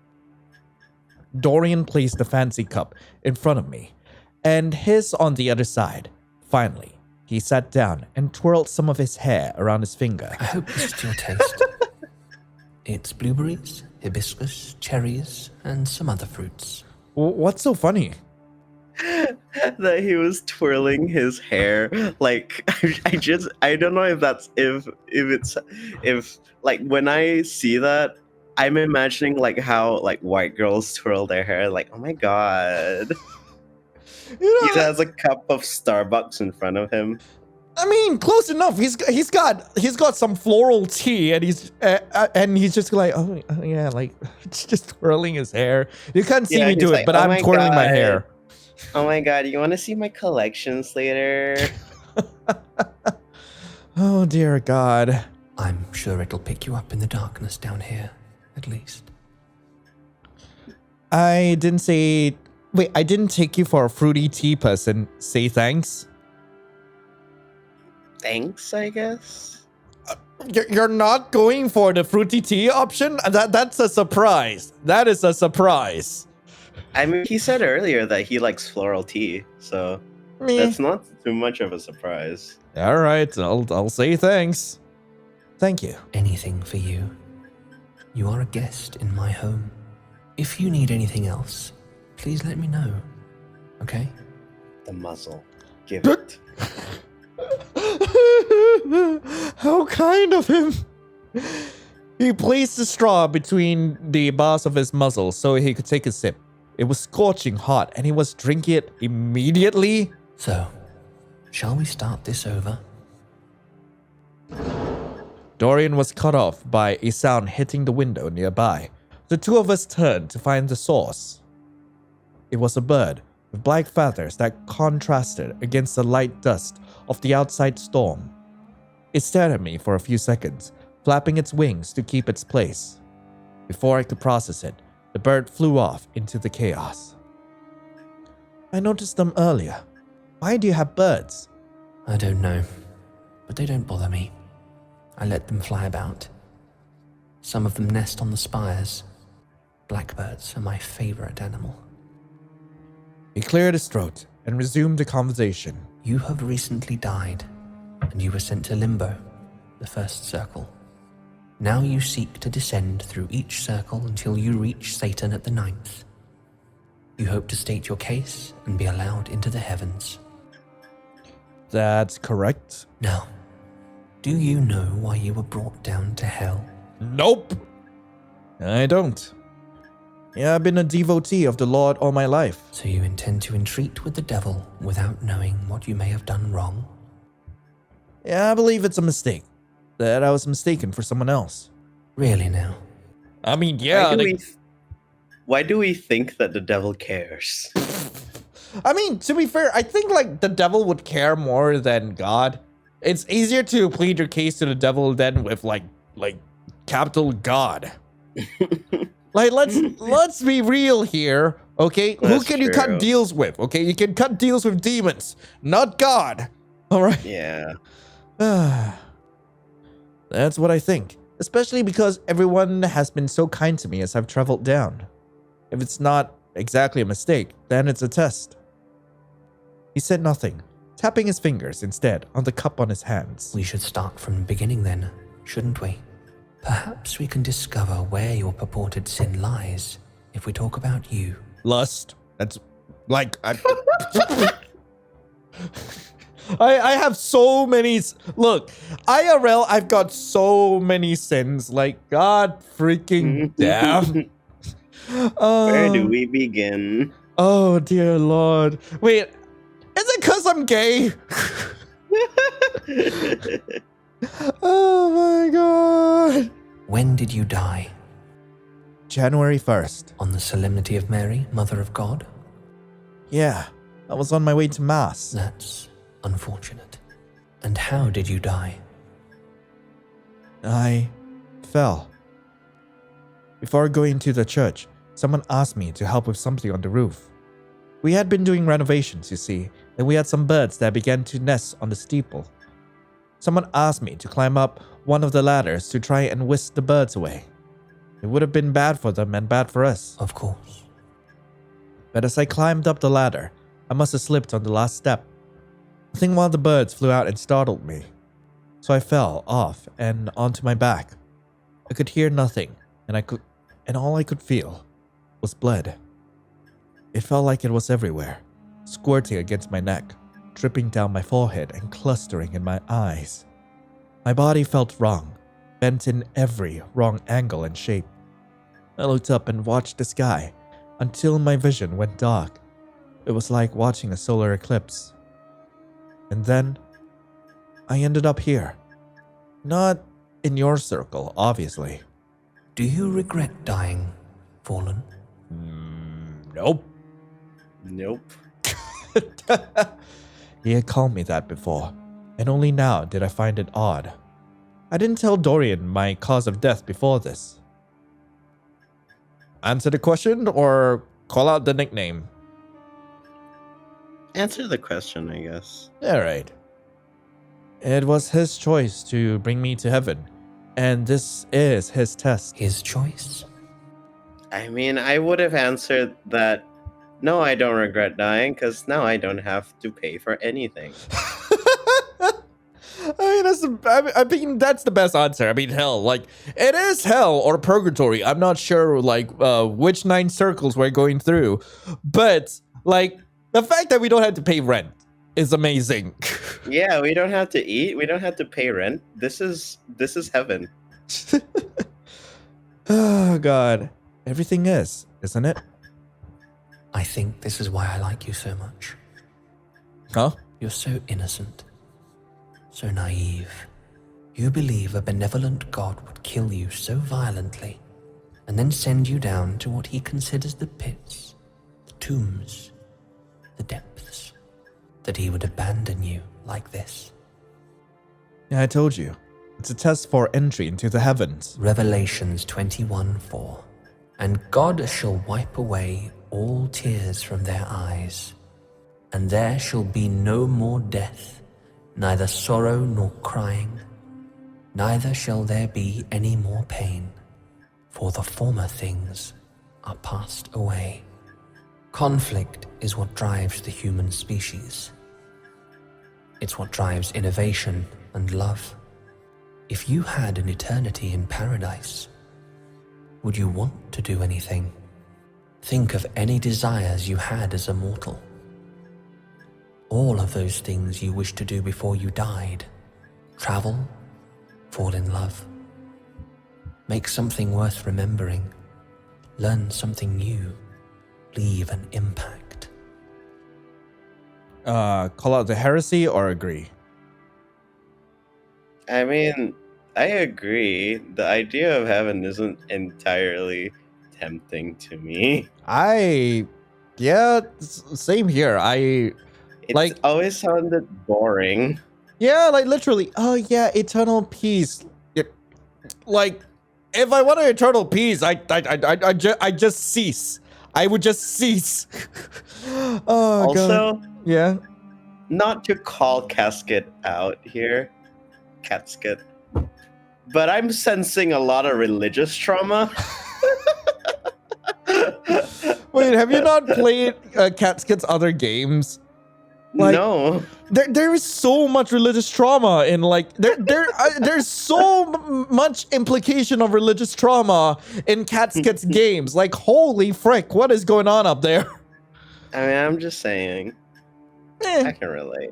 Dorian placed the fancy cup in front of me, and his on the other side. Finally, he sat down and twirled some of his hair around his finger. I hope this is to your taste. It's blueberries, hibiscus, cherries, and some other fruits. What's so funny? That he was twirling his hair. Like, I don't know if that's if like when I see that, I'm imagining like how like white girls twirl their hair. Like, oh my god. You He know, has a cup of Starbucks in front of him. I mean, close enough. He's got some floral tea, and he's just like, oh yeah, like just twirling his hair. You can't see Yeah, me he's do it, like, but "Oh I'm my twirling my God." hair. Oh my god, you want to see my collections later? Oh dear God. I'm sure it'll pick you up in the darkness down here, at least. I didn't say. Wait, I didn't take you for a fruity tea person. Say thanks. Thanks, I guess. You're not going for the fruity tea option? That's a surprise. That is a surprise. I mean, he said earlier that he likes floral tea, so Meh. that's not too much of a surprise. All right, I'll say thanks. Thank you. Anything for you. You are a guest in my home. If you need anything else, please let me know. Okay? The muzzle. Give it. How kind of him. He placed the straw between the bars of his muzzle so he could take a sip. It was scorching hot and he was drinking it immediately. So, shall we start this over? Dorian was cut off by a sound hitting the window nearby. The two of us turned to find the source. It was a bird with black feathers that contrasted against the light dust of the outside storm. It stared at me for a few seconds, flapping its wings to keep its place. Before I could process it, the bird flew off into the chaos. I noticed them earlier. Why do you have birds? I don't know, but they don't bother me. I let them fly about. Some of them nest on the spires. Blackbirds are my favorite animal. He cleared his throat and resumed the conversation. You have recently died, and you were sent to Limbo, the first circle. Now you seek to descend through each circle until you reach Satan at the 9th. You hope to state your case and be allowed into the heavens. That's correct. Now, do you know why you were brought down to hell? Nope. I don't. Yeah, I've been a devotee of the Lord all my life. So you intend to entreat with the devil without knowing what you may have done wrong? Yeah, I believe it's a mistake. That I was mistaken for someone else. Really now? I mean, yeah. Why do we think that the devil cares? I mean, to be fair, I think like the devil would care more than God. It's easier to plead your case to the devil than with like capital God. Like let's be real here, okay? Who That's can you cut true. deals with? Okay, you can cut deals with demons, not God. All right. Yeah. That's what I think, especially because everyone has been so kind to me as I've traveled down. If it's not exactly a mistake, then it's a test. He said nothing, tapping his fingers instead on the cup on his hands. We should start from the beginning then, shouldn't we? Perhaps we can discover where your purported sin lies if we talk about you. Lust. That's like I have so many. Look, IRL, I've got so many sins. Like, God freaking damn. Where do we begin? Oh, dear Lord. Wait, is it because I'm gay? Oh, my God. When did you die? January 1st. On the Solemnity of Mary, Mother of God? Yeah, I was on my way to Mass. That's unfortunate. And how did you die? I fell. Before going to the church, someone asked me to help with something on the roof. We had been doing renovations, you see, and we had some birds that began to nest on the steeple. Someone asked me to climb up one of the ladders to try and whisk the birds away. It would have been bad for them and bad for us. Of course. But as I climbed up the ladder, I must have slipped on the last step. I think one of the birds flew out and startled me. So I fell off and onto my back. I could hear nothing, and all I could feel was blood. It felt like it was everywhere, squirting against my neck, dripping down my forehead and clustering in my eyes. My body felt wrong, bent in every wrong angle and shape. I looked up and watched the sky until my vision went dark. It was like watching a solar eclipse. And then, I ended up here. Not in your circle, obviously. Do you regret dying, Fallen? Nope. Nope. He had called me that before, and only now did I find it odd. I didn't tell Dorian my cause of death before this. Answer the question or call out the nickname? Answer the question, I guess. Alright. It was his choice to bring me to heaven, and this is his test. His choice? I mean, I would have answered that, no, I don't regret dying, because now I don't have to pay for anything. I mean, that's the best answer. I mean, hell, like, it is hell or purgatory. I'm not sure, like, which 9 circles we're going through. But, like, the fact that we don't have to pay rent is amazing. Yeah, we don't have to eat. We don't have to pay rent. This is heaven. Oh, God. Everything is, isn't it? I think this is why I like you so much. Huh? You're so innocent, so naive, You believe a benevolent God would kill you so violently and then send you down to what he considers the pits, the tombs, the depths, that he would abandon you like this. Yeah, I told you. It's a test for entry into the heavens. Revelations 21:4. And God shall wipe away all tears from their eyes, and there shall be no more death, neither sorrow nor crying, neither shall there be any more pain, for the former things are passed away. Conflict is what drives the human species. It's what drives innovation and love. If you had an eternity in paradise, would you want to do anything? Think of any desires you had as a mortal. All of those things you wished to do before you died. Travel, fall in love, make something worth remembering, learn something new, leave an impact. Call out the heresy or agree? I mean, I agree. The idea of heaven isn't entirely tempting to me. Same here. It's always sounded boring. Yeah, like literally. Oh yeah, eternal peace. Like, if I wanted eternal peace, I just cease. I would just cease. Oh Also, God. Yeah. not to call Casket out here, Casket, but I'm sensing a lot of religious trauma. Wait, have you not played Catskit's other games? Like, no. There is so much religious trauma in there's so much implication of religious trauma in Catskit's games. Like, holy frick, what is going on up there? I mean, I'm just saying. I can relate.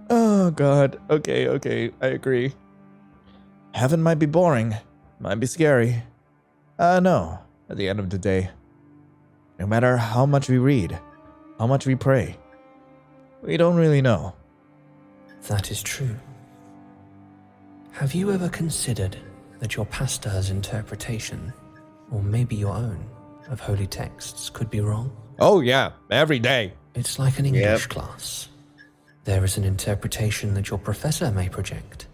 Oh God. Okay, I agree. Heaven might be boring, might be scary. No, at the end of the day, no matter how much we read, how much we pray, we don't really know. That is true. Have you ever considered that your pastor's interpretation, or maybe your own, of holy texts could be wrong? Oh yeah, every day. It's like an English class. There is an interpretation that your professor may project.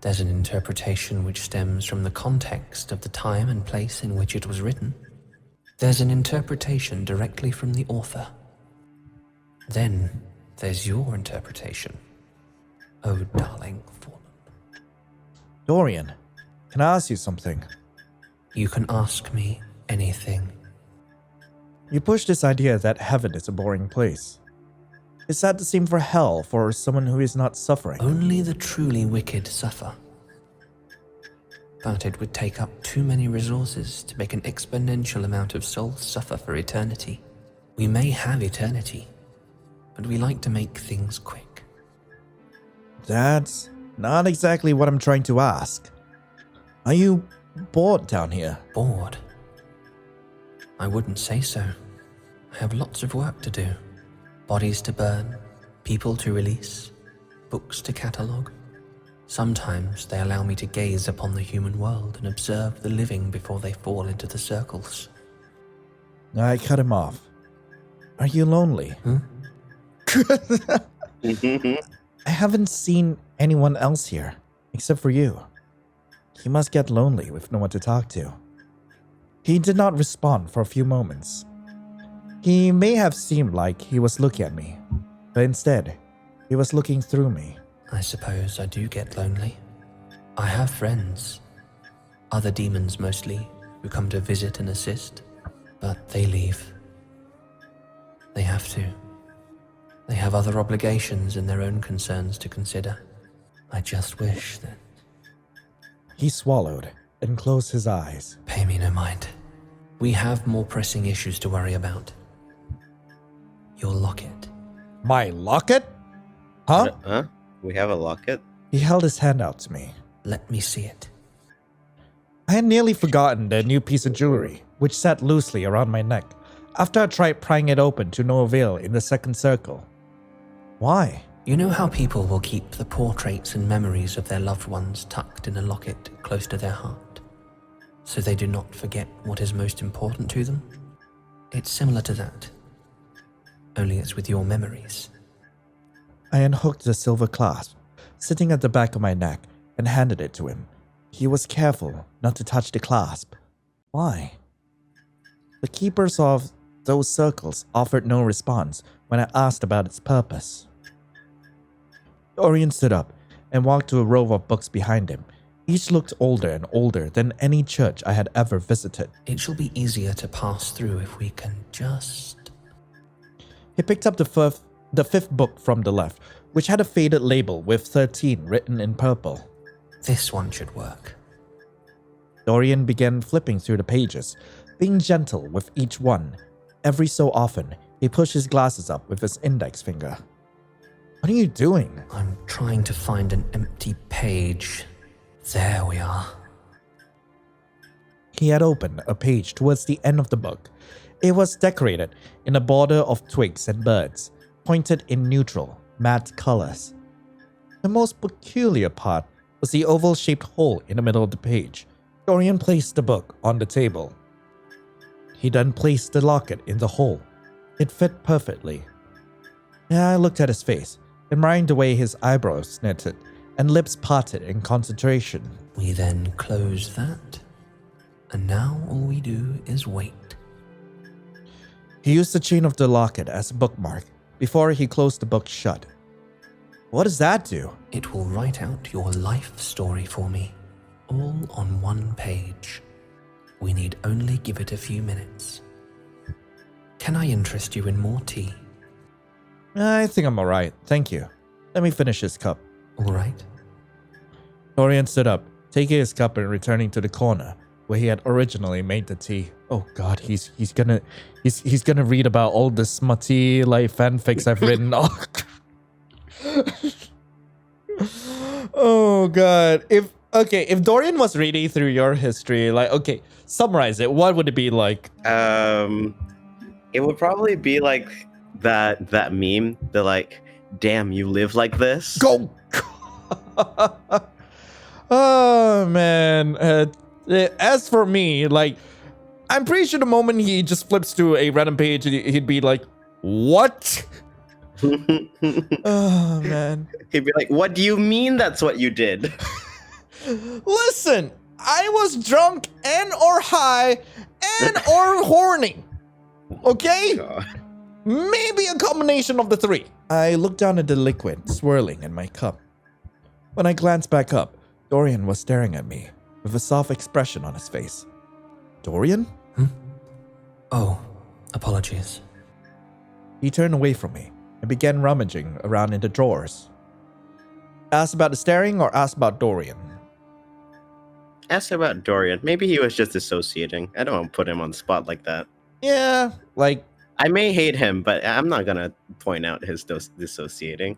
There's an interpretation which stems from the context of the time and place in which it was written. There's an interpretation directly from the author. Then there's your interpretation. Oh, darling fallen. Dorian, can I ask you something? You can ask me anything. You push this idea that heaven is a boring place. Is that the same for hell for someone who is not suffering? Only the truly wicked suffer. But it would take up too many resources to make an exponential amount of souls suffer for eternity. We may have eternity, but we like to make things quick. That's not exactly what I'm trying to ask. Are you bored down here? Bored? I wouldn't say so. I have lots of work to do. Bodies to burn, people to release, books to catalogue. Sometimes they allow me to gaze upon the human world and observe the living before they fall into the circles. I cut him off. Are you lonely? I haven't seen anyone else here, except for you. You must get lonely with no one to talk to. He did not respond for a few moments. He may have seemed like he was looking at me, but instead, he was looking through me. I suppose I do get lonely. I have friends, other demons mostly, who come to visit and assist, but they leave. They have to. They have other obligations and their own concerns to consider. I just wish that... He swallowed and closed his eyes. Pay me no mind. We have more pressing issues to worry about. Your locket. My locket? Huh? Huh? We have a locket? He held his hand out to me. Let me see it. I had nearly forgotten the new piece of jewelry, which sat loosely around my neck, after I tried prying it open to no avail in the second circle. Why? You know how people will keep the portraits and memories of their loved ones tucked in a locket close to their heart, so they do not forget what is most important to them? It's similar to that, only it's with your memories. I unhooked the silver clasp, sitting at the back of my neck, and handed it to him. He was careful not to touch the clasp. Why? The keepers of those circles offered no response when I asked about its purpose. Dorian stood up and walked to a row of books behind him. Each looked older and older than any church I had ever visited. It shall be easier to pass through if we can just... He picked up the fifth book from the left, which had a faded label with 13 written in purple. This one should work. Dorian began flipping through the pages, being gentle with each one. Every so often, he pushed his glasses up with his index finger. What are you doing? I'm trying to find an empty page. There we are. He had opened a page towards the end of the book. It was decorated in a border of twigs and birds, pointed in neutral, matte colors. The most peculiar part was the oval-shaped hole in the middle of the page. Dorian placed the book on the table. He then placed the locket in the hole. It fit perfectly. I looked at his face, admiring the way his eyebrows knitted and lips parted in concentration. We then close that, and now all we do is wait. He used the chain of the locket as a bookmark before he closed the book shut. What does that do? It will write out your life story for me, all on one page. We need only give it a few minutes. Can I interest you in more tea? I think I'm alright, thank you. Let me finish this cup. All right. Dorian stood up, taking his cup and returning to the corner where he had originally made the tea. Oh god, he's gonna read about all the smutty like fanfics I've written. Oh god. If Dorian was reading through your history, like, okay, summarize it. What would it be like? It would probably be like that meme, the like, damn, you live like this. Go. Oh man. As for me, like, I'm pretty sure the moment he just flips to a random page, he'd be like, what? Oh man. He'd be like, what do you mean that's what you did? Listen, I was drunk and or high and or horny. Okay? God. Maybe a combination of the three. I looked down at the liquid swirling in my cup. When I glanced back up, Dorian was staring at me with a soft expression on his face. Dorian? Oh, apologies. He turned away from me and began rummaging around in the drawers. Asked about the staring or asked about Dorian? Ask about Dorian. Maybe he was just dissociating. I don't want to put him on the spot like that. Yeah, like... I may hate him, but I'm not gonna point out his dissociating.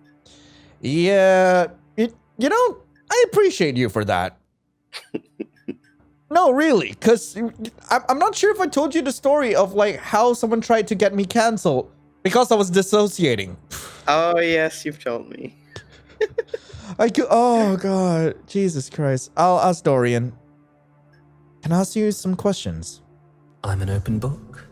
Yeah, I appreciate you for that. No, really, because I'm not sure if I told you the story of like how someone tried to get me canceled because I was dissociating. Oh yes, you've told me. Oh god, Jesus Christ. I'll ask Dorian. Can I ask you some questions? I'm an open book.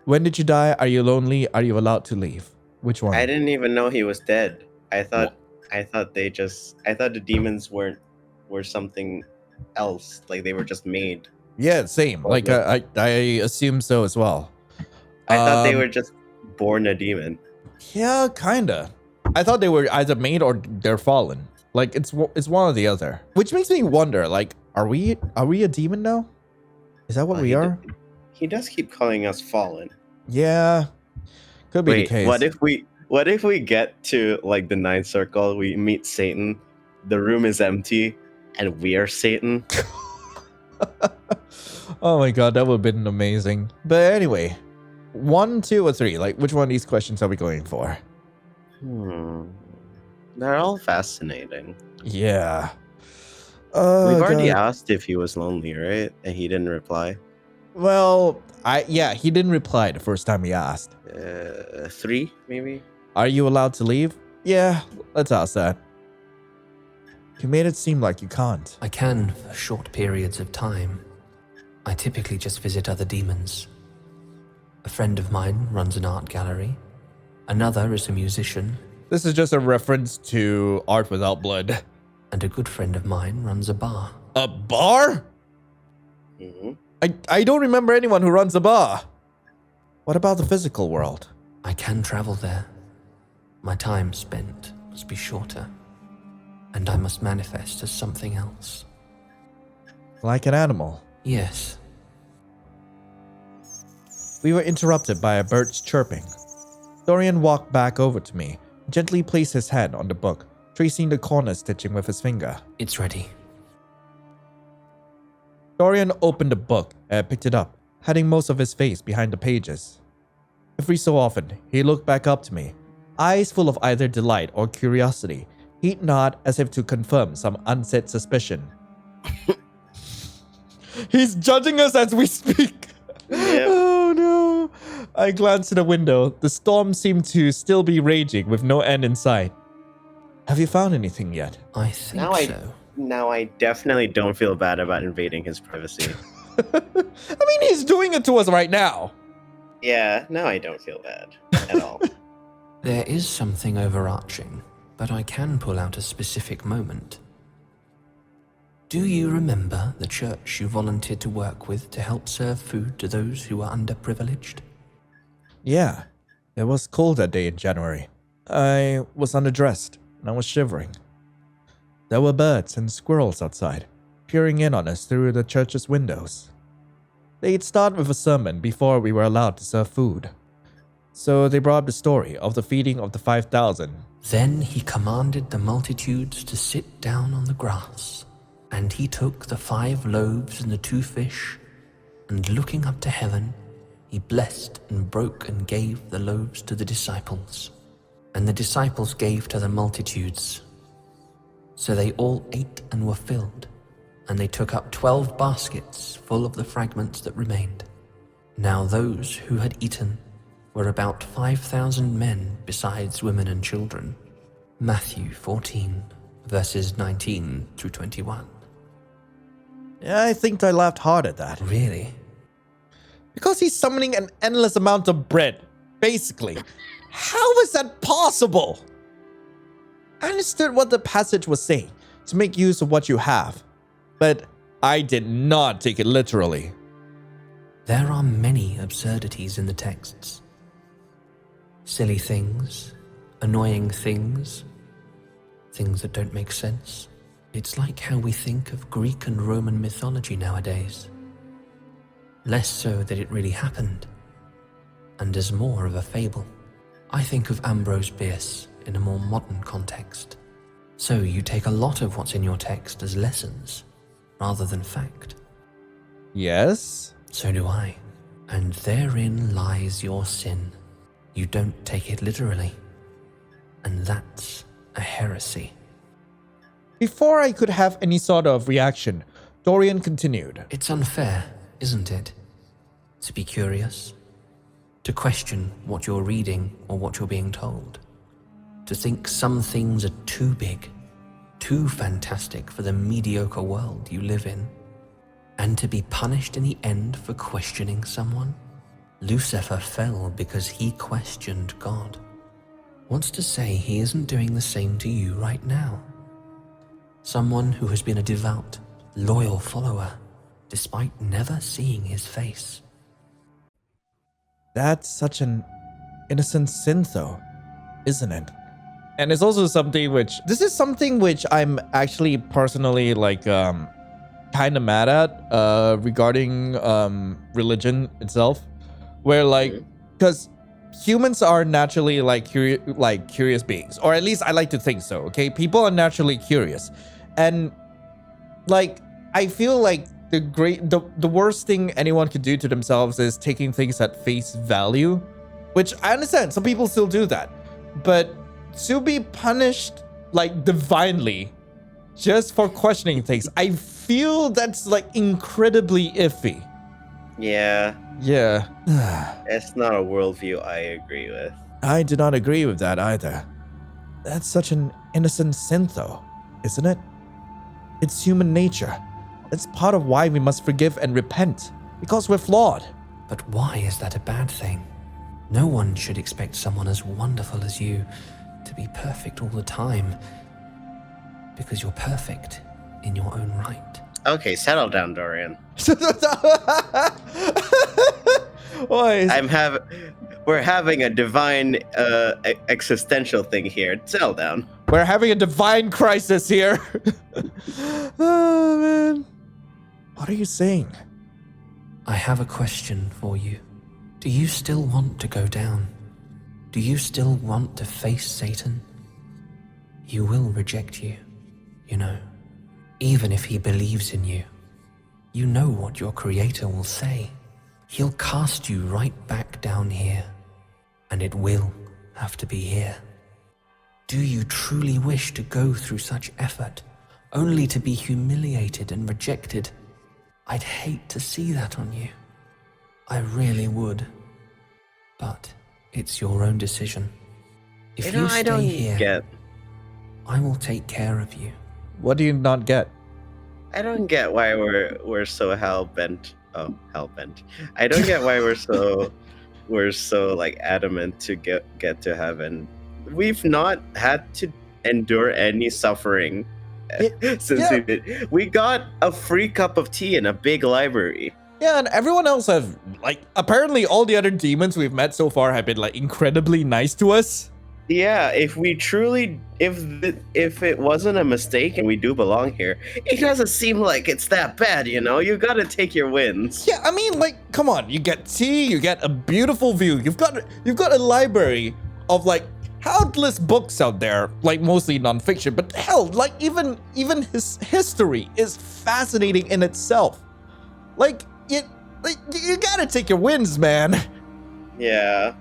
When did you die? Are you lonely? Are you allowed to leave? Which one? I didn't even know he was dead. I thought the demons were something else. Like they were just made. Yeah, same. Like I assume so as well. I thought they were just born a demon. Yeah, kinda. I thought they were either made or they're fallen. Like it's one or the other. Which makes me wonder, like, are we a demon now? Is that what we are? He does keep calling us fallen. Yeah. Could be the case. What if we get to like the ninth circle, we meet Satan, the room is empty, and we are Satan? Oh my god, that would have been amazing. But anyway, 1, 2, or 3? Like, which one of these questions are we going for? They're all fascinating. Yeah. We've already asked if he was lonely, right? And he didn't reply. Well, he didn't reply the first time we asked. 3, maybe? Are you allowed to leave? Yeah, let's ask that. You made it seem like you can't. I can for short periods of time. I typically just visit other demons. A friend of mine runs an art gallery. Another is a musician. This is just a reference to Art Without Blood. And a good friend of mine runs a bar. A bar? Mhm. I don't remember anyone who runs a bar. What about the physical world? I can travel there. My time spent must be shorter. And I must manifest as something else. Like an animal. Yes. We were interrupted by a bird's chirping. Dorian walked back over to me, gently placed his hand on the book, tracing the corner stitching with his finger. It's ready. Dorian opened the book and picked it up, hiding most of his face behind the pages. Every so often, he looked back up to me, eyes full of either delight or curiosity. He'd nod as if to confirm some unsaid suspicion. He's judging us as we speak. Yep. Oh no. I glanced to the window. The storm seemed to still be raging with no end in sight. Have you found anything yet? I think Now so. Now I definitely don't feel bad about invading his privacy. I mean, he's doing it to us right now. Yeah, now I don't feel bad at all. There is something overarching, but I can pull out a specific moment. Do you remember the church you volunteered to work with to help serve food to those who were underprivileged? Yeah, it was cold that day in January. I was underdressed and I was shivering. There were birds and squirrels outside, peering in on us through the church's windows. They'd start with a sermon before we were allowed to serve food. So they brought up the story of the feeding of the 5,000. Then he commanded the multitudes to sit down on the grass, and he took the 5 loaves and the 2 fish, and looking up to heaven, he blessed and broke and gave the loaves to the disciples, and the disciples gave to the multitudes. So they all ate and were filled, and they took up 12 baskets full of the fragments that remained. Now those who had eaten were about 5,000 men besides women and children. Matthew 14, verses 19 through 21. Yeah, I think I laughed hard at that. Really? Because he's summoning an endless amount of bread, basically. How is that possible? I understood what the passage was saying, to make use of what you have. But I did not take it literally. There are many absurdities in the texts. Silly things, annoying things, things that don't make sense. It's like how we think of Greek and Roman mythology nowadays. Less so that it really happened, and as more of a fable. I think of Ambrose Bierce in a more modern context. So you take a lot of what's in your text as lessons, rather than fact. Yes? So do I. And therein lies your sin. You don't take it literally. And that's a heresy. Before I could have any sort of reaction, Dorian continued. It's unfair, isn't it? To be curious. To question what you're reading or what you're being told. To think some things are too big, too fantastic for the mediocre world you live in. And to be punished in the end for questioning someone? Lucifer fell because he questioned God. What's to say he isn't doing the same to you right now? Someone who has been a devout, loyal follower, despite never seeing his face. That's such an innocent sin though, isn't it? And it's also something which I'm actually personally kind of mad at regarding religion itself, where because humans are naturally curious beings, or at least I like to think so. Okay, people are naturally curious, and I feel like the worst thing anyone could do to themselves is taking things at face value, which I understand some people still do that, but to be punished divinely just for questioning things, I feel that's incredibly iffy. Yeah, Yeah. it's not a worldview I agree with. I do not agree with that either. That's such an innocent sin, though, isn't it? It's human nature. It's part of why we must forgive and repent, because we're flawed. But why is that a bad thing? No one should expect someone as wonderful as you to be perfect all the time, because you're perfect in your own right. Okay, settle down, Dorian. Boys. We're having a divine existential thing here. Settle down. We're having a divine crisis here. Oh, man. What are you saying? I have a question for you. Do you still want to go down? Do you still want to face Satan? He will reject you, you know. Even if he believes in you. You know what your creator will say. He'll cast you right back down here. And it will have to be here. Do you truly wish to go through such effort, only to be humiliated and rejected? I'd hate to see that on you. I really would. But it's your own decision. If you stay here, I will take care of you. What do you not get? I don't get why we're so hell-bent. Oh, hell-bent. I don't get why we're so like adamant to get to heaven. We've not had to endure any suffering since we did. We got a free cup of tea in a big library. Yeah, and everyone else have, like, apparently all the other demons we've met so far have been, like, incredibly nice to us. Yeah, if we truly, if it wasn't a mistake and we do belong here, it doesn't seem like it's that bad, you know? You gotta take your wins. Yeah, I mean, like, come on, you get tea, you get a beautiful view, you've got a library of, like, countless books out there, like, mostly non-fiction, but hell, like, even his history is fascinating in itself. Like, you gotta take your wins, man. Yeah.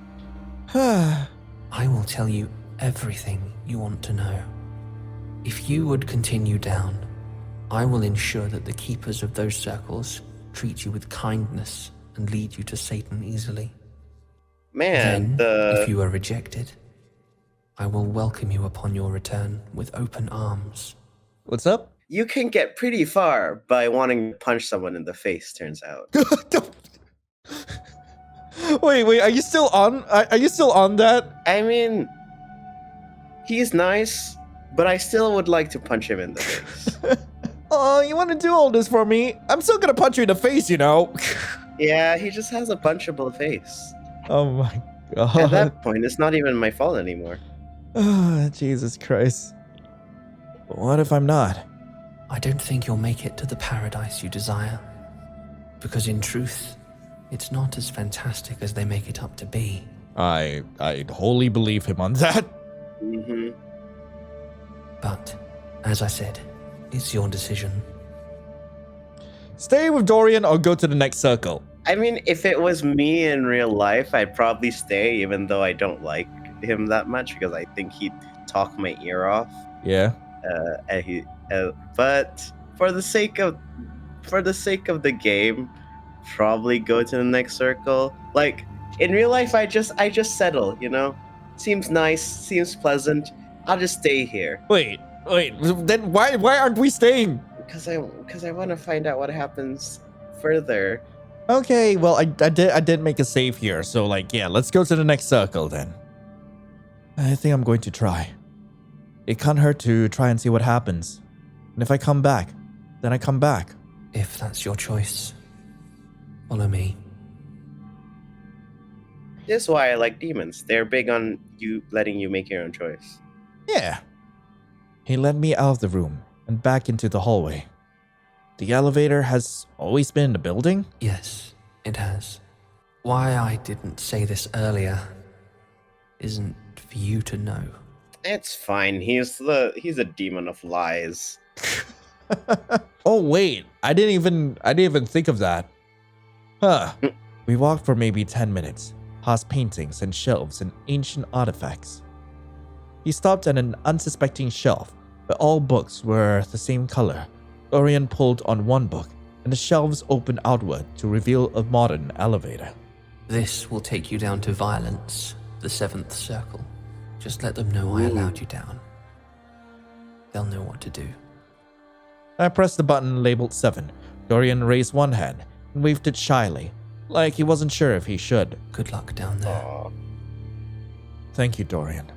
I will tell you everything you want to know. If you would continue down, I will ensure that the keepers of those circles treat you with kindness and lead you to Satan easily. Man, then, if you are rejected, I will welcome you upon your return with open arms. What's up? You can get pretty far by wanting to punch someone in the face, turns out. Wait, are you still on? Are you still on that? I mean, he's nice, but I still would like to punch him in the face. Oh, you want to do all this for me? I'm still gonna punch you in the face, you know? Yeah, he just has a punchable face. Oh my god. At that point, it's not even my fault anymore. Oh, Jesus Christ. What if I'm not? I don't think you'll make it to the paradise you desire. Because in truth, it's not as fantastic as they make it up to be. I wholly believe him on that. Mm-hmm. But, as I said, it's your decision. Stay with Dorian or go to the next circle. I mean, if it was me in real life, I'd probably stay, even though I don't like him that much, because I think he'd talk my ear off. Yeah. But for the sake of the game, probably go to the next circle. Like in real life, I just settle, you know. Seems nice, seems pleasant. I'll just stay here. Wait. Then why aren't we staying? Because I want to find out what happens further. Okay, well I did make a save here, so like yeah, let's go to the next circle then. I think I'm going to try. It can't hurt to try and see what happens. And if I come back, then I come back. If that's your choice, follow me. This is why I like demons. They're big on you letting you make your own choice. Yeah. He led me out of the room and back into the hallway. The elevator has always been in the building? Yes, it has. Why I didn't say this earlier isn't for you to know. It's fine. He's a demon of lies. Oh wait, I didn't even think of that. Huh. We walked for maybe 10 minutes, past paintings and shelves and ancient artifacts. He stopped at an unsuspecting shelf where all books were the same color. Dorian pulled on one book and the shelves opened outward to reveal a modern elevator. This will take you down to violence, the seventh circle. Just let them know I allowed you down. They'll know what to do. I pressed the button labeled 7. Dorian raised one hand and waved it shyly, like he wasn't sure if he should. Good luck down there. Aw. Thank you, Dorian.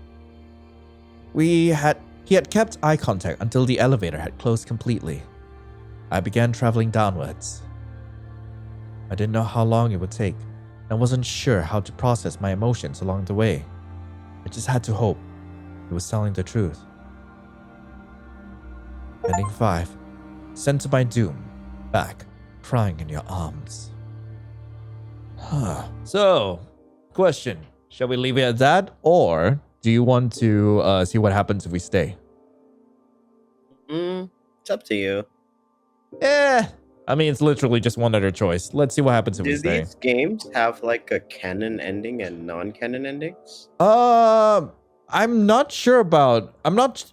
He had kept eye contact until the elevator had closed completely. I began traveling downwards. I didn't know how long it would take, and wasn't sure how to process my emotions along the way. I just had to hope he was telling the truth. Ending 5. Sent to my doom. Back, crying in your arms. So, question. Shall we leave it at that? Or do you want to see what happens if we stay? It's up to you. I mean, it's literally just one other choice. Let's see what happens if we Do stay. these games have like a canon ending and non-canon endings? I'm not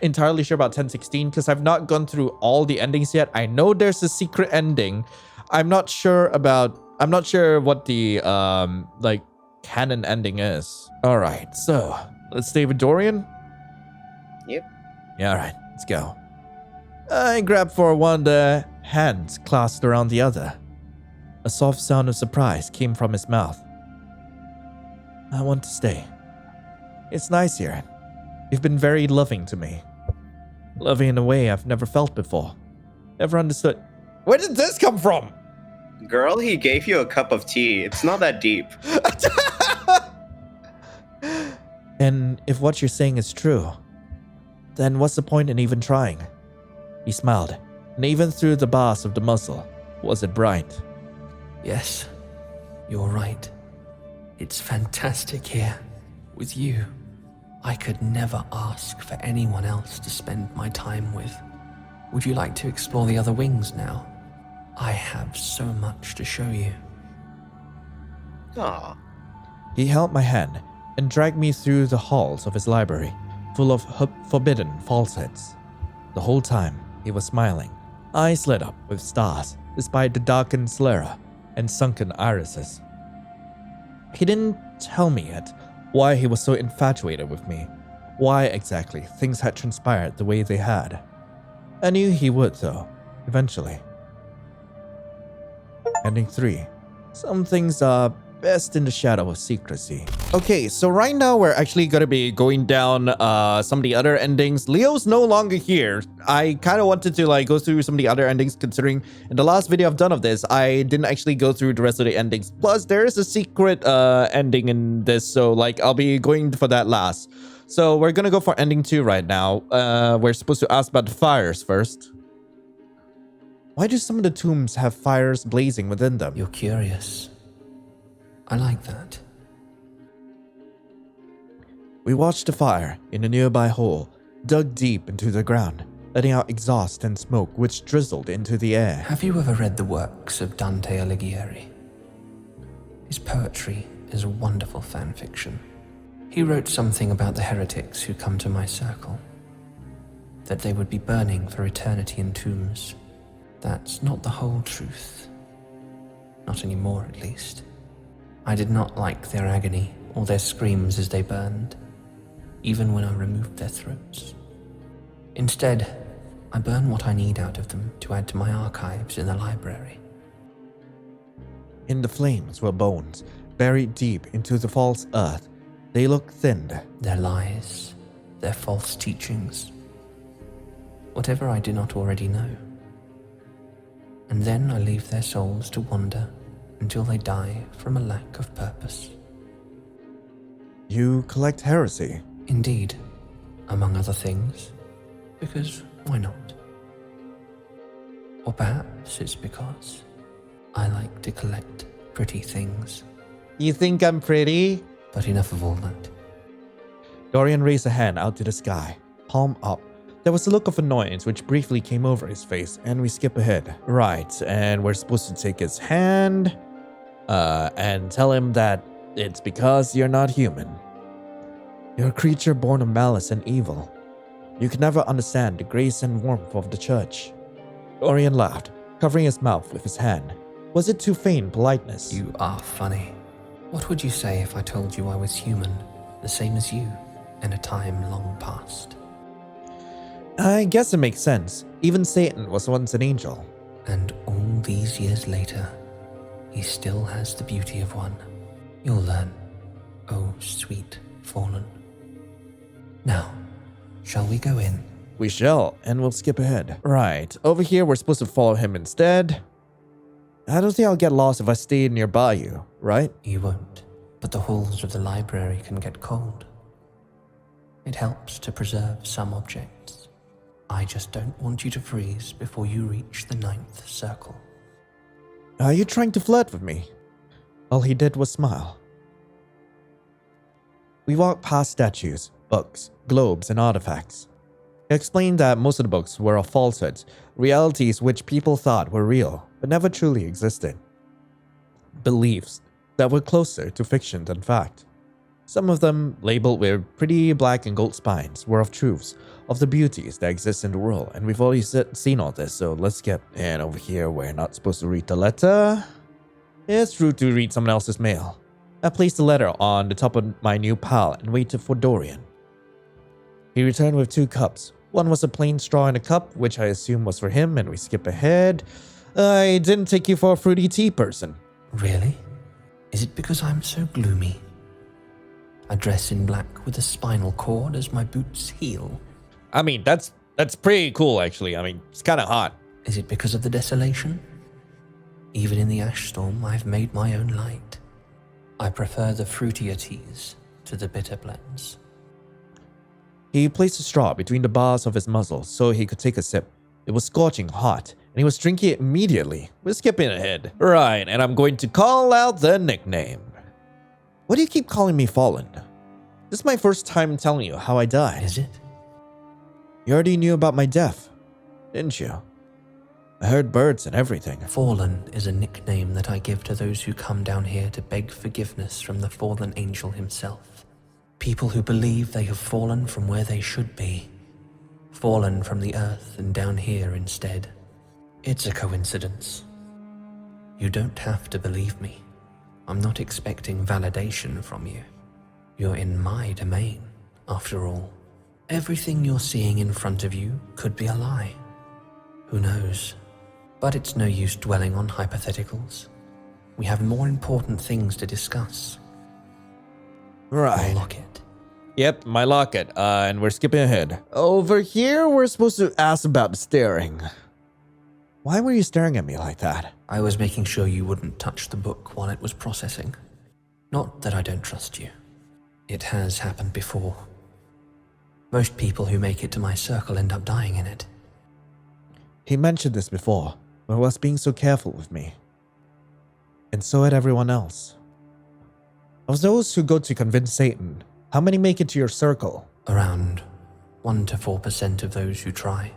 entirely sure about 1016 because I've not gone through all the endings yet. I know there's a secret ending. I'm not sure what the like canon ending is. All right, so let's stay with Dorian. Yep. Yeah, all right, let's go. I grabbed for one of the hands clasped around the other. A soft sound of surprise came from his mouth. I want to stay. It's nice here. You've been very loving to me. Loving in a way I've never felt before. Never understood. Where did this come from? Girl, he gave you a cup of tea. It's not that deep. And if what you're saying is true, then what's the point in even trying? He smiled, and even through the bars of the muzzle, was it bright? Yes, you're right. It's fantastic here. With you, I could never ask for anyone else to spend my time with. Would you like to explore the other wings now? I have so much to show you. Aw. He held my hand and dragged me through the halls of his library, full of forbidden falsehoods. The whole time, he was smiling, eyes lit up with stars despite the darkened sclera and sunken irises. He didn't tell me yet why he was so infatuated with me, why exactly things had transpired the way they had. I knew he would, though, eventually. Ending 3. Some things are best in the shadow of secrecy. Okay, so right now we're actually going to be going down some of the other endings. Leo's no longer here. I kind of wanted to like go through some of the other endings, considering in the last video I've done of this, I didn't actually go through the rest of the endings. Plus, there is a secret ending in this, so like I'll be going for that last. So we're going to go for ending 2 right now. We're supposed to ask about the fires first. Why do some of the tombs have fires blazing within them? You're curious. I like that. We watched a fire in a nearby hole, dug deep into the ground, letting out exhaust and smoke which drizzled into the air. Have you ever read the works of Dante Alighieri? His poetry is a wonderful fan fiction. He wrote something about the heretics who come to my circle, that they would be burning for eternity in tombs. That's not the whole truth. Not anymore, at least. I did not like their agony or their screams as they burned, even when I removed their throats. Instead, I burn what I need out of them to add to my archives in the library. In the flames were bones, buried deep into the false earth. They looked thinned. Their lies, their false teachings, whatever I do not already know. And then I leave their souls to wander until they die from a lack of purpose. You collect heresy? Indeed, among other things, because why not? Or perhaps it's because I like to collect pretty things. You think I'm pretty? But enough of all that. Dorian raised a hand out to the sky, palm up. There was a look of annoyance which briefly came over his face, and we skip ahead. Right, and we're supposed to take his hand, and tell him that it's because you're not human. You're a creature born of malice and evil. You can never understand the grace and warmth of the church. Dorian laughed, covering his mouth with his hand. Was it to feign politeness? You are funny. What would you say if I told you I was human? the same as you, in a time long past. I guess it makes sense. Even Satan was once an angel. And all these years later, he still has the beauty of one. You'll learn, oh sweet fallen. Now, shall we go in? We shall, and we'll skip ahead. Right, over here we're supposed to follow him instead. I don't think I'll get lost if I stay nearby you, right? You won't, but the halls of the library can get cold. It helps to preserve some objects. I just don't want you to freeze before you reach the 9th circle. Are you trying to flirt with me? All he did was smile. We walked past statues, books, globes, and artifacts. He explained that most of the books were a falsehood, realities which people thought were real, but never truly existed. Beliefs that were closer to fiction than fact. Some of them, labeled with pretty black and gold spines, were of truths, of the beauties that exist in the world, and we've already seen all this, so let's get... And over here, we're not supposed to read the letter. It's rude to read someone else's mail. I placed the letter on the top of my new pile and waited for Dorian. He returned with 2 cups. One was a plain straw in a cup, which I assumed was for him, and we skip ahead. I didn't take you for a fruity tea person. Really? Is it because I'm so gloomy? I dress in black with a spinal cord as my boots heel. I mean, that's pretty cool, actually. I mean, it's kind of hot. Is it because of the desolation? Even in the ash storm, I've made my own light. I prefer the fruitier teas to the bitter blends. He placed a straw between the bars of his muzzle so he could take a sip. It was scorching hot, and he was drinking it immediately. We're skipping ahead. Right, and I'm going to call out the nickname. Why do you keep calling me Fallen? This is my first time telling you how I died. Is it? You already knew about my death, didn't you? I heard birds and everything. Fallen is a nickname that I give to those who come down here to beg forgiveness from the fallen angel himself. People who believe they have fallen from where they should be. Fallen from the earth and down here instead. It's a coincidence. You don't have to believe me. I'm not expecting validation from you. You're in my domain, after all. Everything you're seeing in front of you could be a lie. Who knows? But it's no use dwelling on hypotheticals. We have more important things to discuss. Right. Your locket. Yep, my locket. And we're skipping ahead. Over here, we're supposed to ask about the staring. Why were you staring at me like that? I was making sure you wouldn't touch the book while it was processing. Not that I don't trust you. It has happened before. Most people who make it to my circle end up dying in it. He mentioned this before, but was being so careful with me. And so had everyone else. Of those who go to convince Satan, how many make it to your circle? Around 1 to 4% of those who try.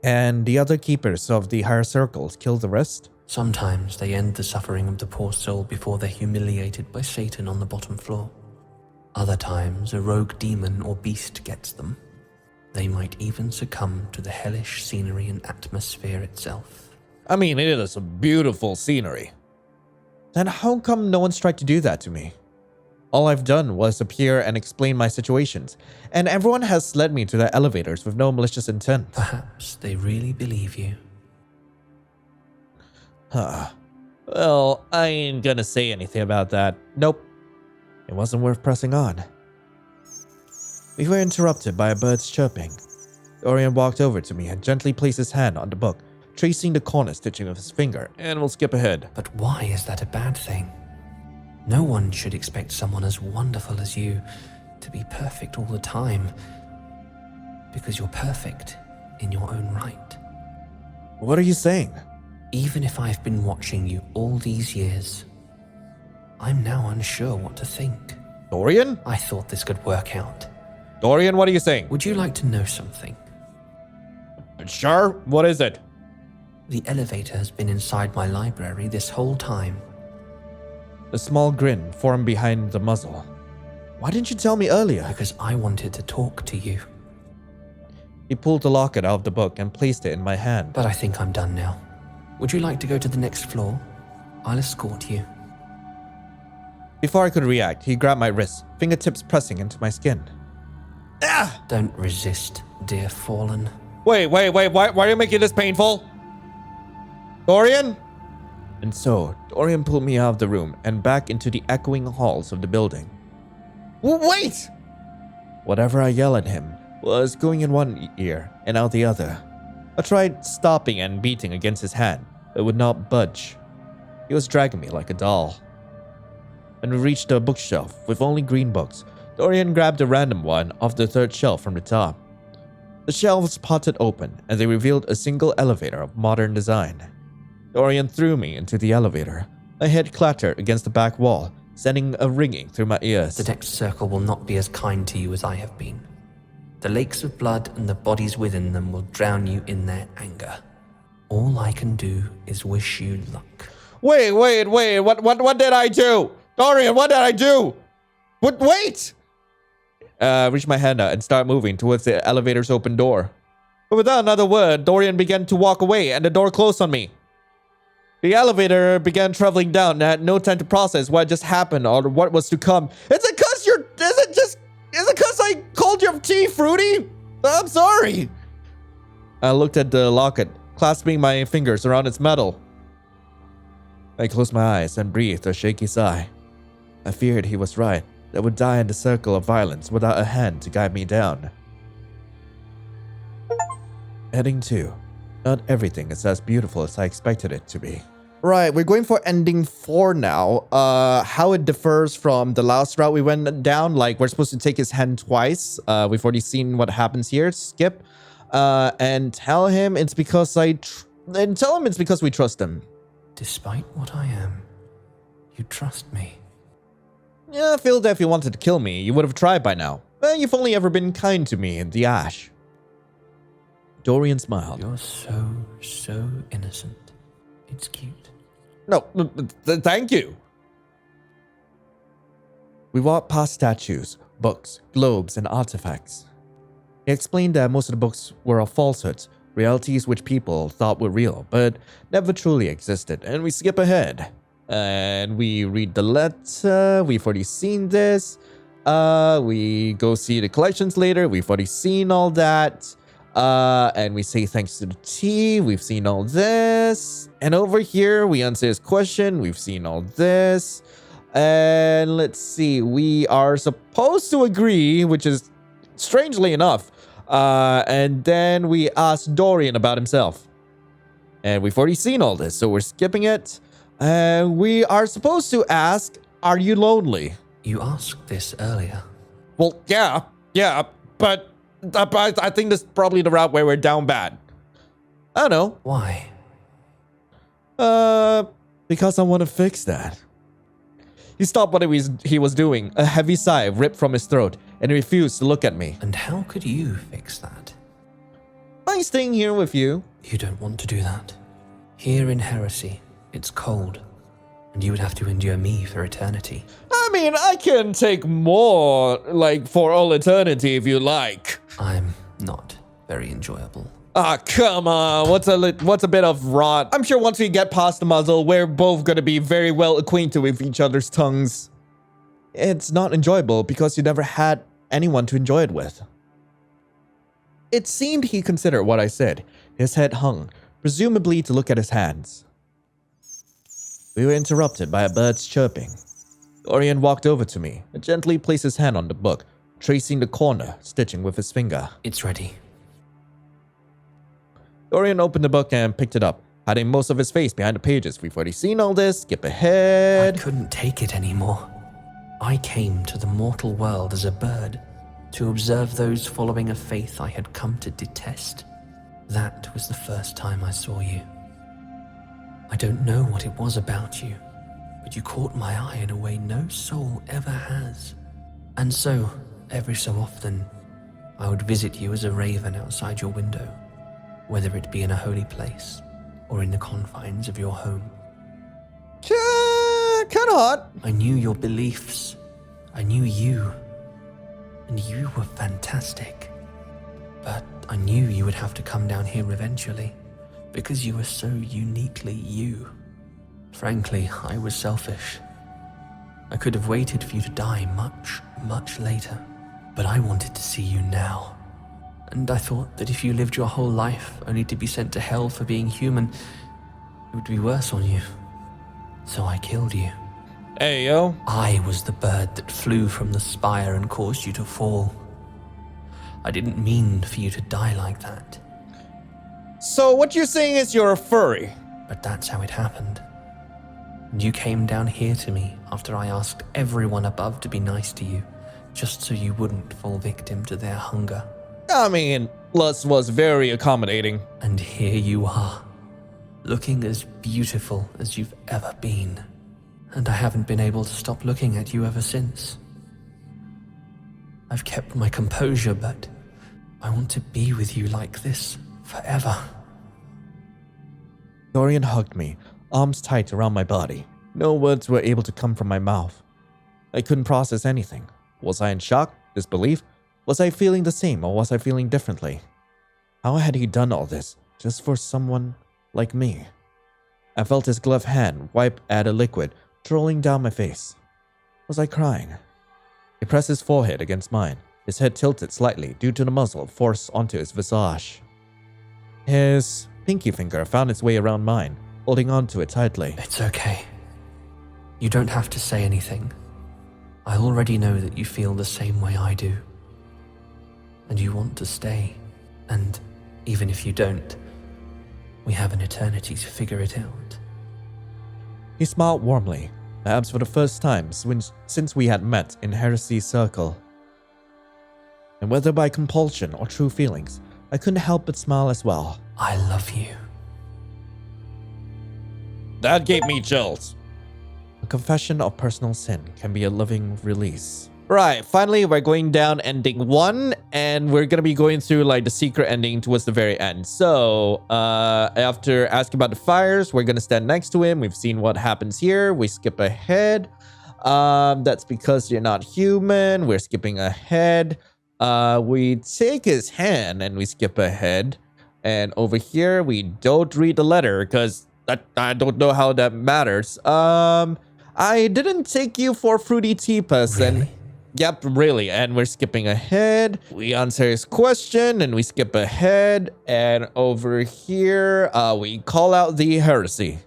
And the other keepers of the higher circles kill the rest? Sometimes they end the suffering of the poor soul before they're humiliated by Satan on the bottom floor. Other times, a rogue demon or beast gets them. They might even succumb to the hellish scenery and atmosphere itself. I mean, it is a beautiful scenery. Then how come no one's tried to do that to me? All I've done was appear and explain my situations, and everyone has led me to their elevators with no malicious intent. Perhaps they really believe you. Well, I ain't gonna say anything about that. Nope. It wasn't worth pressing on. We were interrupted by a bird's chirping. Dorian walked over to me and gently placed his hand on the book, tracing the corner stitching with his finger, and we'll skip ahead. But why is that a bad thing? No one should expect someone as wonderful as you to be perfect all the time, because you're perfect in your own right. What are you saying? Even if I've been watching you all these years, I'm now unsure what to think. Dorian? I thought this could work out. Dorian, what are you saying? Would you like to know something? Sure, what is it? The elevator has been inside my library this whole time. A small grin formed behind the muzzle. Why didn't you tell me earlier? Because I wanted to talk to you. He pulled the locket out of the book and placed it in my hand. But I think I'm done now. Would you like to go to the next floor? I'll escort you. Before I could react, he grabbed my wrist, fingertips pressing into my skin. Ah! Don't resist, dear fallen. Wait, why are you making this painful? Dorian? And so, Dorian pulled me out of the room and back into the echoing halls of the building. Wait! Whatever I yelled at him was going in one ear and out the other. I tried stopping and beating against his hand, but would not budge. He was dragging me like a doll. When we reached a bookshelf with only green books, Dorian grabbed a random one off the third shelf from the top. The shelves potted open and they revealed a single elevator of modern design. Dorian threw me into the elevator. My head clattered against the back wall, sending a ringing through my ears. The next circle will not be as kind to you as I have been. The lakes of blood and the bodies within them will drown you in their anger. All I can do is wish you luck. Wait, what did I do? Dorian, what did I do? Wait! Reach my hand out and start moving towards the elevator's open door. But without another word, Dorian began to walk away and the door closed on me. The elevator began traveling down and I had no time to process what just happened or what was to come. Is it because I called your tea fruity? I'm sorry. I looked at the locket, clasping my fingers around its metal. I closed my eyes and breathed a shaky sigh. I feared he was right. I would die in the circle of violence without a hand to guide me down. Ending 2. Not everything is as beautiful as I expected it to be. Right, we're going for ending 4 now. How it differs from the last route we went down. Like, we're supposed to take his hand twice. We've already seen what happens here. Skip. And tell him it's because we trust him. Despite what I am, you trust me. Yeah, I feel that if you wanted to kill me, you would have tried by now. But you've only ever been kind to me in the ash. Dorian smiled. You're so innocent. It's cute. No, thank you. We walked past statues, books, globes, and artifacts. He explained that most of the books were all falsehoods, realities which people thought were real, but never truly existed, and we skip ahead. And we read the letter. We've already seen this. We go see the collections later. We've already seen all that. And we say thanks to the tea. We've seen all this. And over here, we answer his question. We've seen all this. And let's see. We are supposed to agree, which is strangely enough. And then we ask Dorian about himself. And we've already seen all this, so we're skipping it. We are supposed to ask, are you lonely? You asked this earlier. Well, yeah, but I think this is probably the route where we're down bad. I don't know. Why? Because I want to fix that. He stopped what he was doing. A heavy sigh ripped from his throat, and he refused to look at me. And how could you fix that? By staying here with you. You don't want to do that. Here in Heresy, it's cold, and you would have to endure me for eternity. I mean, I can take more, like, for all eternity if you like. I'm not very enjoyable. Ah, come on. What's a bit of rot? I'm sure once we get past the muzzle, we're both gonna be very well acquainted with each other's tongues. It's not enjoyable because you never had anyone to enjoy it with. It seemed he considered what I said. His head hung, presumably to look at his hands. We were interrupted by a bird's chirping. Dorian walked over to me and gently placed his hand on the book, tracing the corner, stitching with his finger. It's ready. Dorian opened the book and picked it up, hiding most of his face behind the pages. We've already seen all this. Skip ahead. I couldn't take it anymore. I came to the mortal world as a bird, to observe those following a faith I had come to detest. That was the first time I saw you. I don't know what it was about you, but you caught my eye in a way no soul ever has. And so, every so often, I would visit you as a raven outside your window, whether it be in a holy place or in the confines of your home. Kinda hot. I knew your beliefs. I knew you. And you were fantastic. But I knew you would have to come down here eventually, because you were so uniquely you. Frankly, I was selfish. I could have waited for you to die much, much later, but I wanted to see you now. And I thought that if you lived your whole life only to be sent to hell for being human, it would be worse on you. So I killed you. Hey, yo. I was the bird that flew from the spire and caused you to fall. I didn't mean for you to die like that. So what you're saying is you're a furry? But that's how it happened. And you came down here to me after I asked everyone above to be nice to you, just so you wouldn't fall victim to their hunger. I mean, Lust was very accommodating. And here you are, looking as beautiful as you've ever been. And I haven't been able to stop looking at you ever since. I've kept my composure, but I want to be with you like this forever. Dorian hugged me, arms tight around my body. No words were able to come from my mouth. I couldn't process anything. Was I in shock? Disbelief? Was I feeling the same, or was I feeling differently? How had he done all this, just for someone like me? I felt his gloved hand wipe at a liquid, trolling down my face. Was I crying? He pressed his forehead against mine, his head tilted slightly due to the muzzle forced onto his visage. His pinky finger found its way around mine, holding onto it tightly. It's okay. You don't have to say anything. I already know that you feel the same way I do. And you want to stay. And even if you don't, we have an eternity to figure it out. He smiled warmly, perhaps for the first time since we had met in Heresy's circle. And whether by compulsion or true feelings, I couldn't help but smile as well. I love you. That gave me chills. A confession of personal sin can be a loving release. Right, finally we're going down ending 1, and we're gonna be going through like the secret ending towards the very end. So, after asking about the fires, we're gonna stand next to him. We've seen what happens here. We skip ahead. That's because you're not human. We're skipping ahead. We take his hand and we skip ahead. And over here, we don't read the letter because I don't know how that matters. I didn't take you for fruity tea person. Really? Yep, really. And we're skipping ahead. We answer his question and we skip ahead. And over here, we call out the heresy.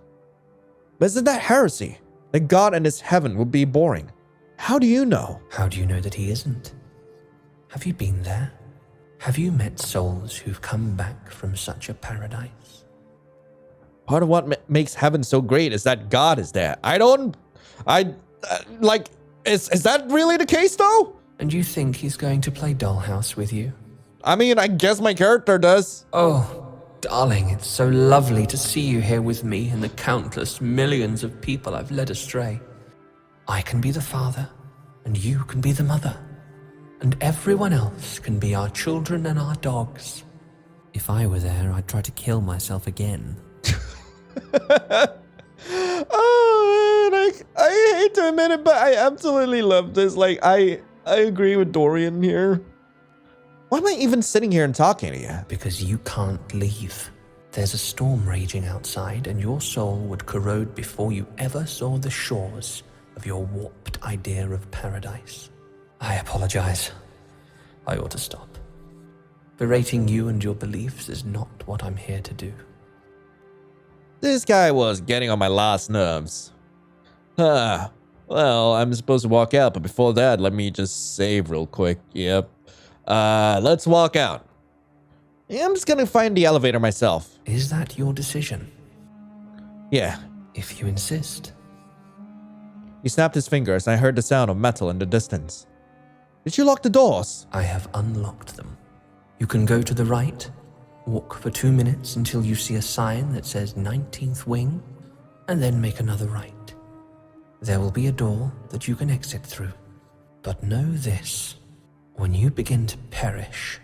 But isn't that heresy? That God and his heaven would be boring. How do you know? How do you know that he isn't? Have you been there? Have you met souls who've come back from such a paradise? Part of what makes heaven so great is that God is there. Is that really the case though? And you think he's going to play dollhouse with you? I mean, I guess my character does. Oh, darling, it's so lovely to see you here with me and the countless millions of people I've led astray. I can be the father, and you can be the mother, and everyone else can be our children and our dogs. If I were there, I'd try to kill myself again. Oh man, I hate to admit it, but I absolutely love this. Like, I agree with Dorian here. Why am I even sitting here and talking to you? Because you can't leave. There's a storm raging outside, and your soul would corrode before you ever saw the shores of your warped idea of paradise. I apologize. I ought to stop. Berating you and your beliefs is not what I'm here to do. This guy was getting on my last nerves. Well, I'm supposed to walk out, but before that, let me just save real quick. Yep. Let's walk out. Yeah, I'm just gonna find the elevator myself. Is that your decision? Yeah. If you insist. He snapped his fingers and I heard the sound of metal in the distance. Did you lock the doors? I have unlocked them. You can go to the right, walk for 2 minutes until you see a sign that says 19th wing, and then make another right. There will be a door that you can exit through. But know this, when you begin to perish,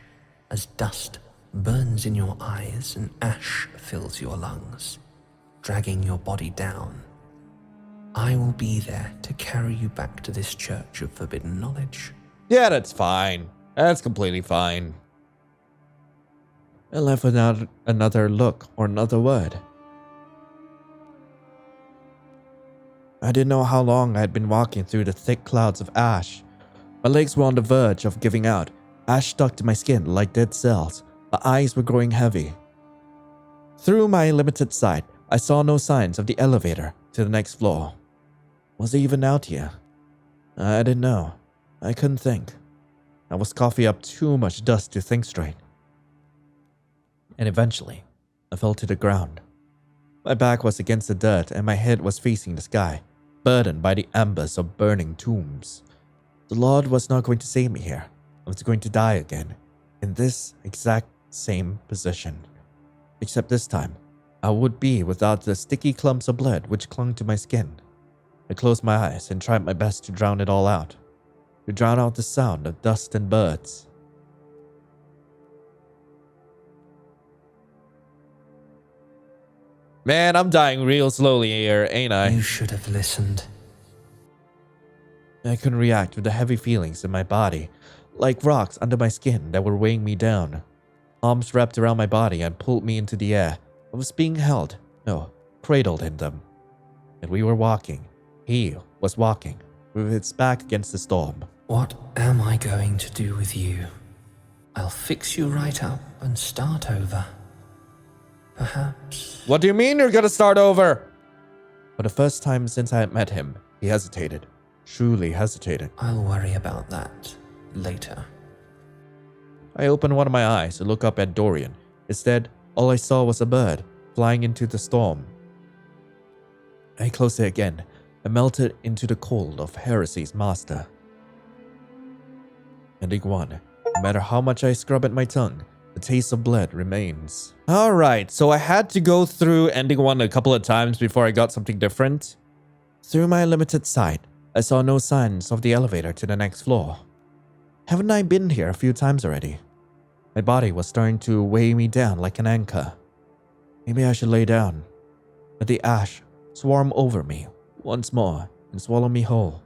as dust burns in your eyes and ash fills your lungs, dragging your body down, I will be there to carry you back to this church of forbidden knowledge. Yeah, that's fine. That's completely fine. I left without another look or another word. I didn't know how long I had been walking through the thick clouds of ash. My legs were on the verge of giving out. Ash stuck to my skin like dead cells. My eyes were growing heavy. Through my limited sight, I saw no signs of the elevator to the next floor. Was it even out here? I didn't know. I couldn't think. I was coughing up too much dust to think straight. And eventually, I fell to the ground. My back was against the dirt and my head was facing the sky, burdened by the embers of burning tombs. The Lord was not going to save me here. I was going to die again, in this exact same position. Except this time, I would be without the sticky clumps of blood which clung to my skin. I closed my eyes and tried my best to drown it all out. To drown out the sound of dust and birds. Man, I'm dying real slowly here, ain't I? You should have listened. I couldn't react with the heavy feelings in my body, like rocks under my skin that were weighing me down. Arms wrapped around my body and pulled me into the air. I was being held, no, cradled in them. And we were walking. He was walking, with his back against the storm. What am I going to do with you? I'll fix you right up and start over. Perhaps. What do you mean you're gonna start over? For the first time since I had met him, he hesitated. Truly hesitated. I'll worry about that later. I opened one of my eyes to look up at Dorian. Instead, all I saw was a bird flying into the storm. I closed it again and melted into the cold of Heresy's master. Ending 1. No matter how much I scrub at my tongue, the taste of blood remains. Alright, so I had to go through ending 1 a couple of times before I got something different. Through my limited sight, I saw no signs of the elevator to the next floor. Haven't I been here a few times already? My body was starting to weigh me down like an anchor. Maybe I should lay down. Let the ash swarm over me once more and swallow me whole.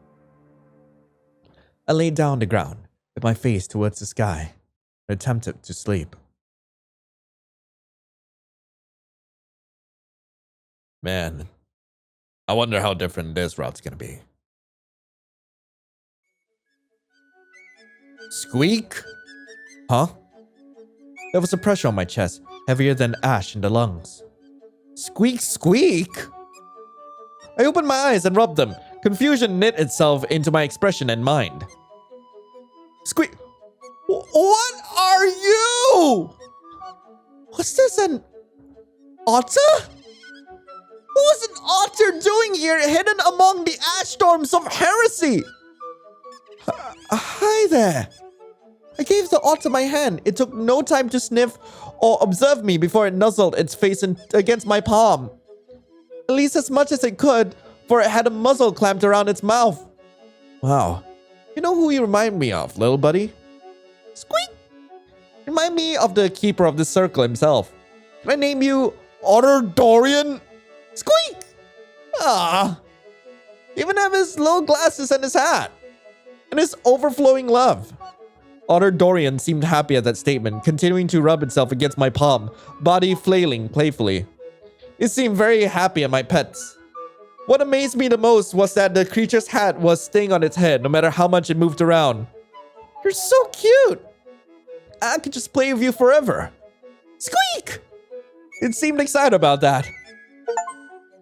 I laid down on the ground with my face towards the sky and attempted to sleep. Man, I wonder how different this route's gonna be. Squeak? Huh? There was a pressure on my chest, heavier than ash in the lungs. Squeak, squeak? I opened my eyes and rubbed them. Confusion knit itself into my expression and mind. Squeak. What are you? Was this an otter? What was an otter doing here, hidden among the ash storms of Heresy? Hi there. I gave the otter my hand. It took no time to sniff or observe me before it nuzzled its face against my palm. At least as much as it could, for it had a muzzle clamped around its mouth. Wow. You know who you remind me of, little buddy? Squeak! Remind me of the keeper of the circle himself. Can I name you Otter Dorian? Squeak! Ah. Even have his little glasses and his hat. And his overflowing love. Otter Dorian seemed happy at that statement, continuing to rub itself against my palm, body flailing playfully. It seemed very happy at my pets. What amazed me the most was that the creature's hat was staying on its head no matter how much it moved around. You're so cute! I could just play with you forever. Squeak! It seemed excited about that.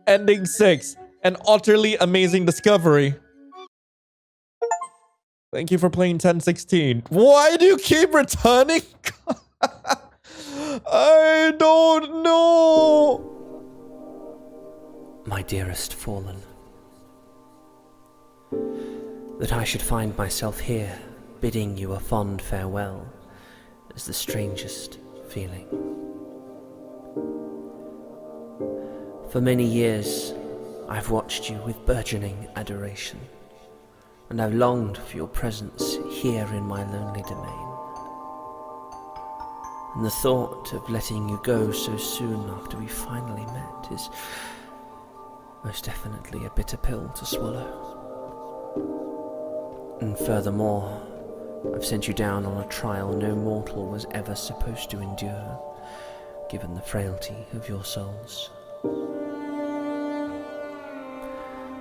Ending 6. An utterly amazing discovery. Thank you for playing 1016. Why do you keep returning? I don't know. My dearest fallen, that I should find myself here, bidding you a fond farewell, is the strangest feeling. For many years, I've watched you with burgeoning adoration, and I've longed for your presence here in my lonely domain. And the thought of letting you go so soon after we finally met is most definitely a bitter pill to swallow. And furthermore, I've sent you down on a trial no mortal was ever supposed to endure, given the frailty of your souls.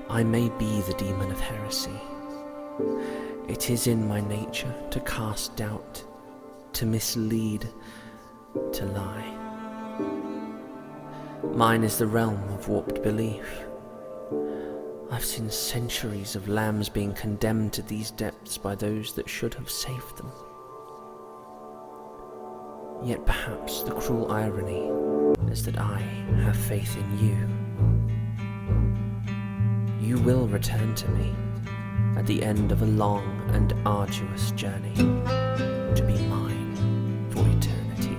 I may be the demon of heresy. It is in my nature to cast doubt, to mislead, to lie. Mine is the realm of warped belief. I've seen centuries of lambs being condemned to these depths by those that should have saved them. Yet perhaps the cruel irony is that I have faith in you. You will return to me at the end of a long and arduous journey, to be mine for eternity.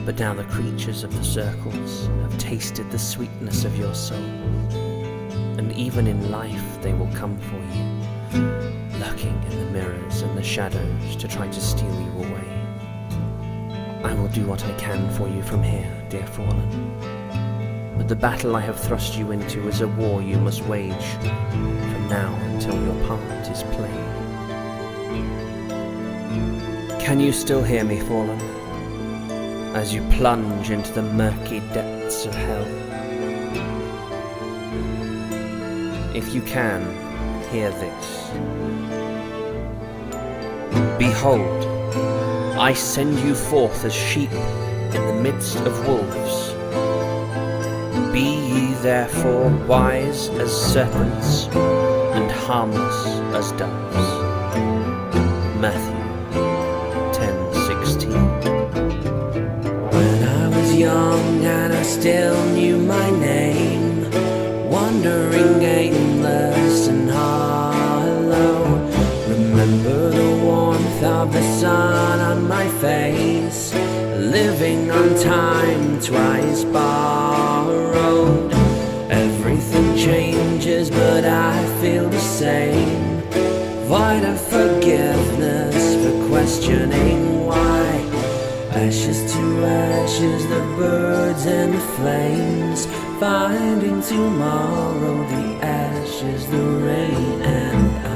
But now the creatures of the circles have tasted the sweetness of your soul, and even in life they will come for you, lurking in the mirrors and the shadows to try to steal you away. I will do what I can for you from here, dear Fallen. But the battle I have thrust you into is a war you must wage from now until your part is played. Can you still hear me, Fallen, as you plunge into the murky depths of hell? If you can, hear this. Behold, I send you forth as sheep in the midst of wolves. Be ye therefore wise as serpents and harmless as doves. Matthew 10:16. When I was young and I still knew my name, wandering aimless and hollow, remember the warmth of the sun on my face, living on time twice borrowed. Everything changes, but I feel the same. Void of forgiveness for questioning why. Ashes to ashes, the birds and the flames, finding tomorrow the ashes, the rain, and I.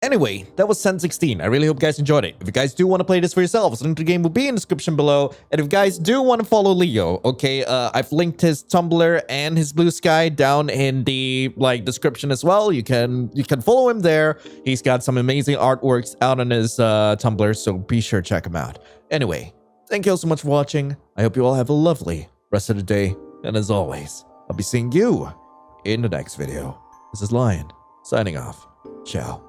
Anyway, that was 1016. I really hope you guys enjoyed it. If you guys do want to play this for yourselves, link to the game will be in the description below. And if you guys do want to follow Leo, okay, I've linked his Tumblr and his Blue Sky down in the description as well. You can follow him there. He's got some amazing artworks out on his Tumblr, so be sure to check him out. Anyway, thank you all so much for watching. I hope you all have a lovely rest of the day. And as always, I'll be seeing you in the next video. This is Lion, signing off. Ciao.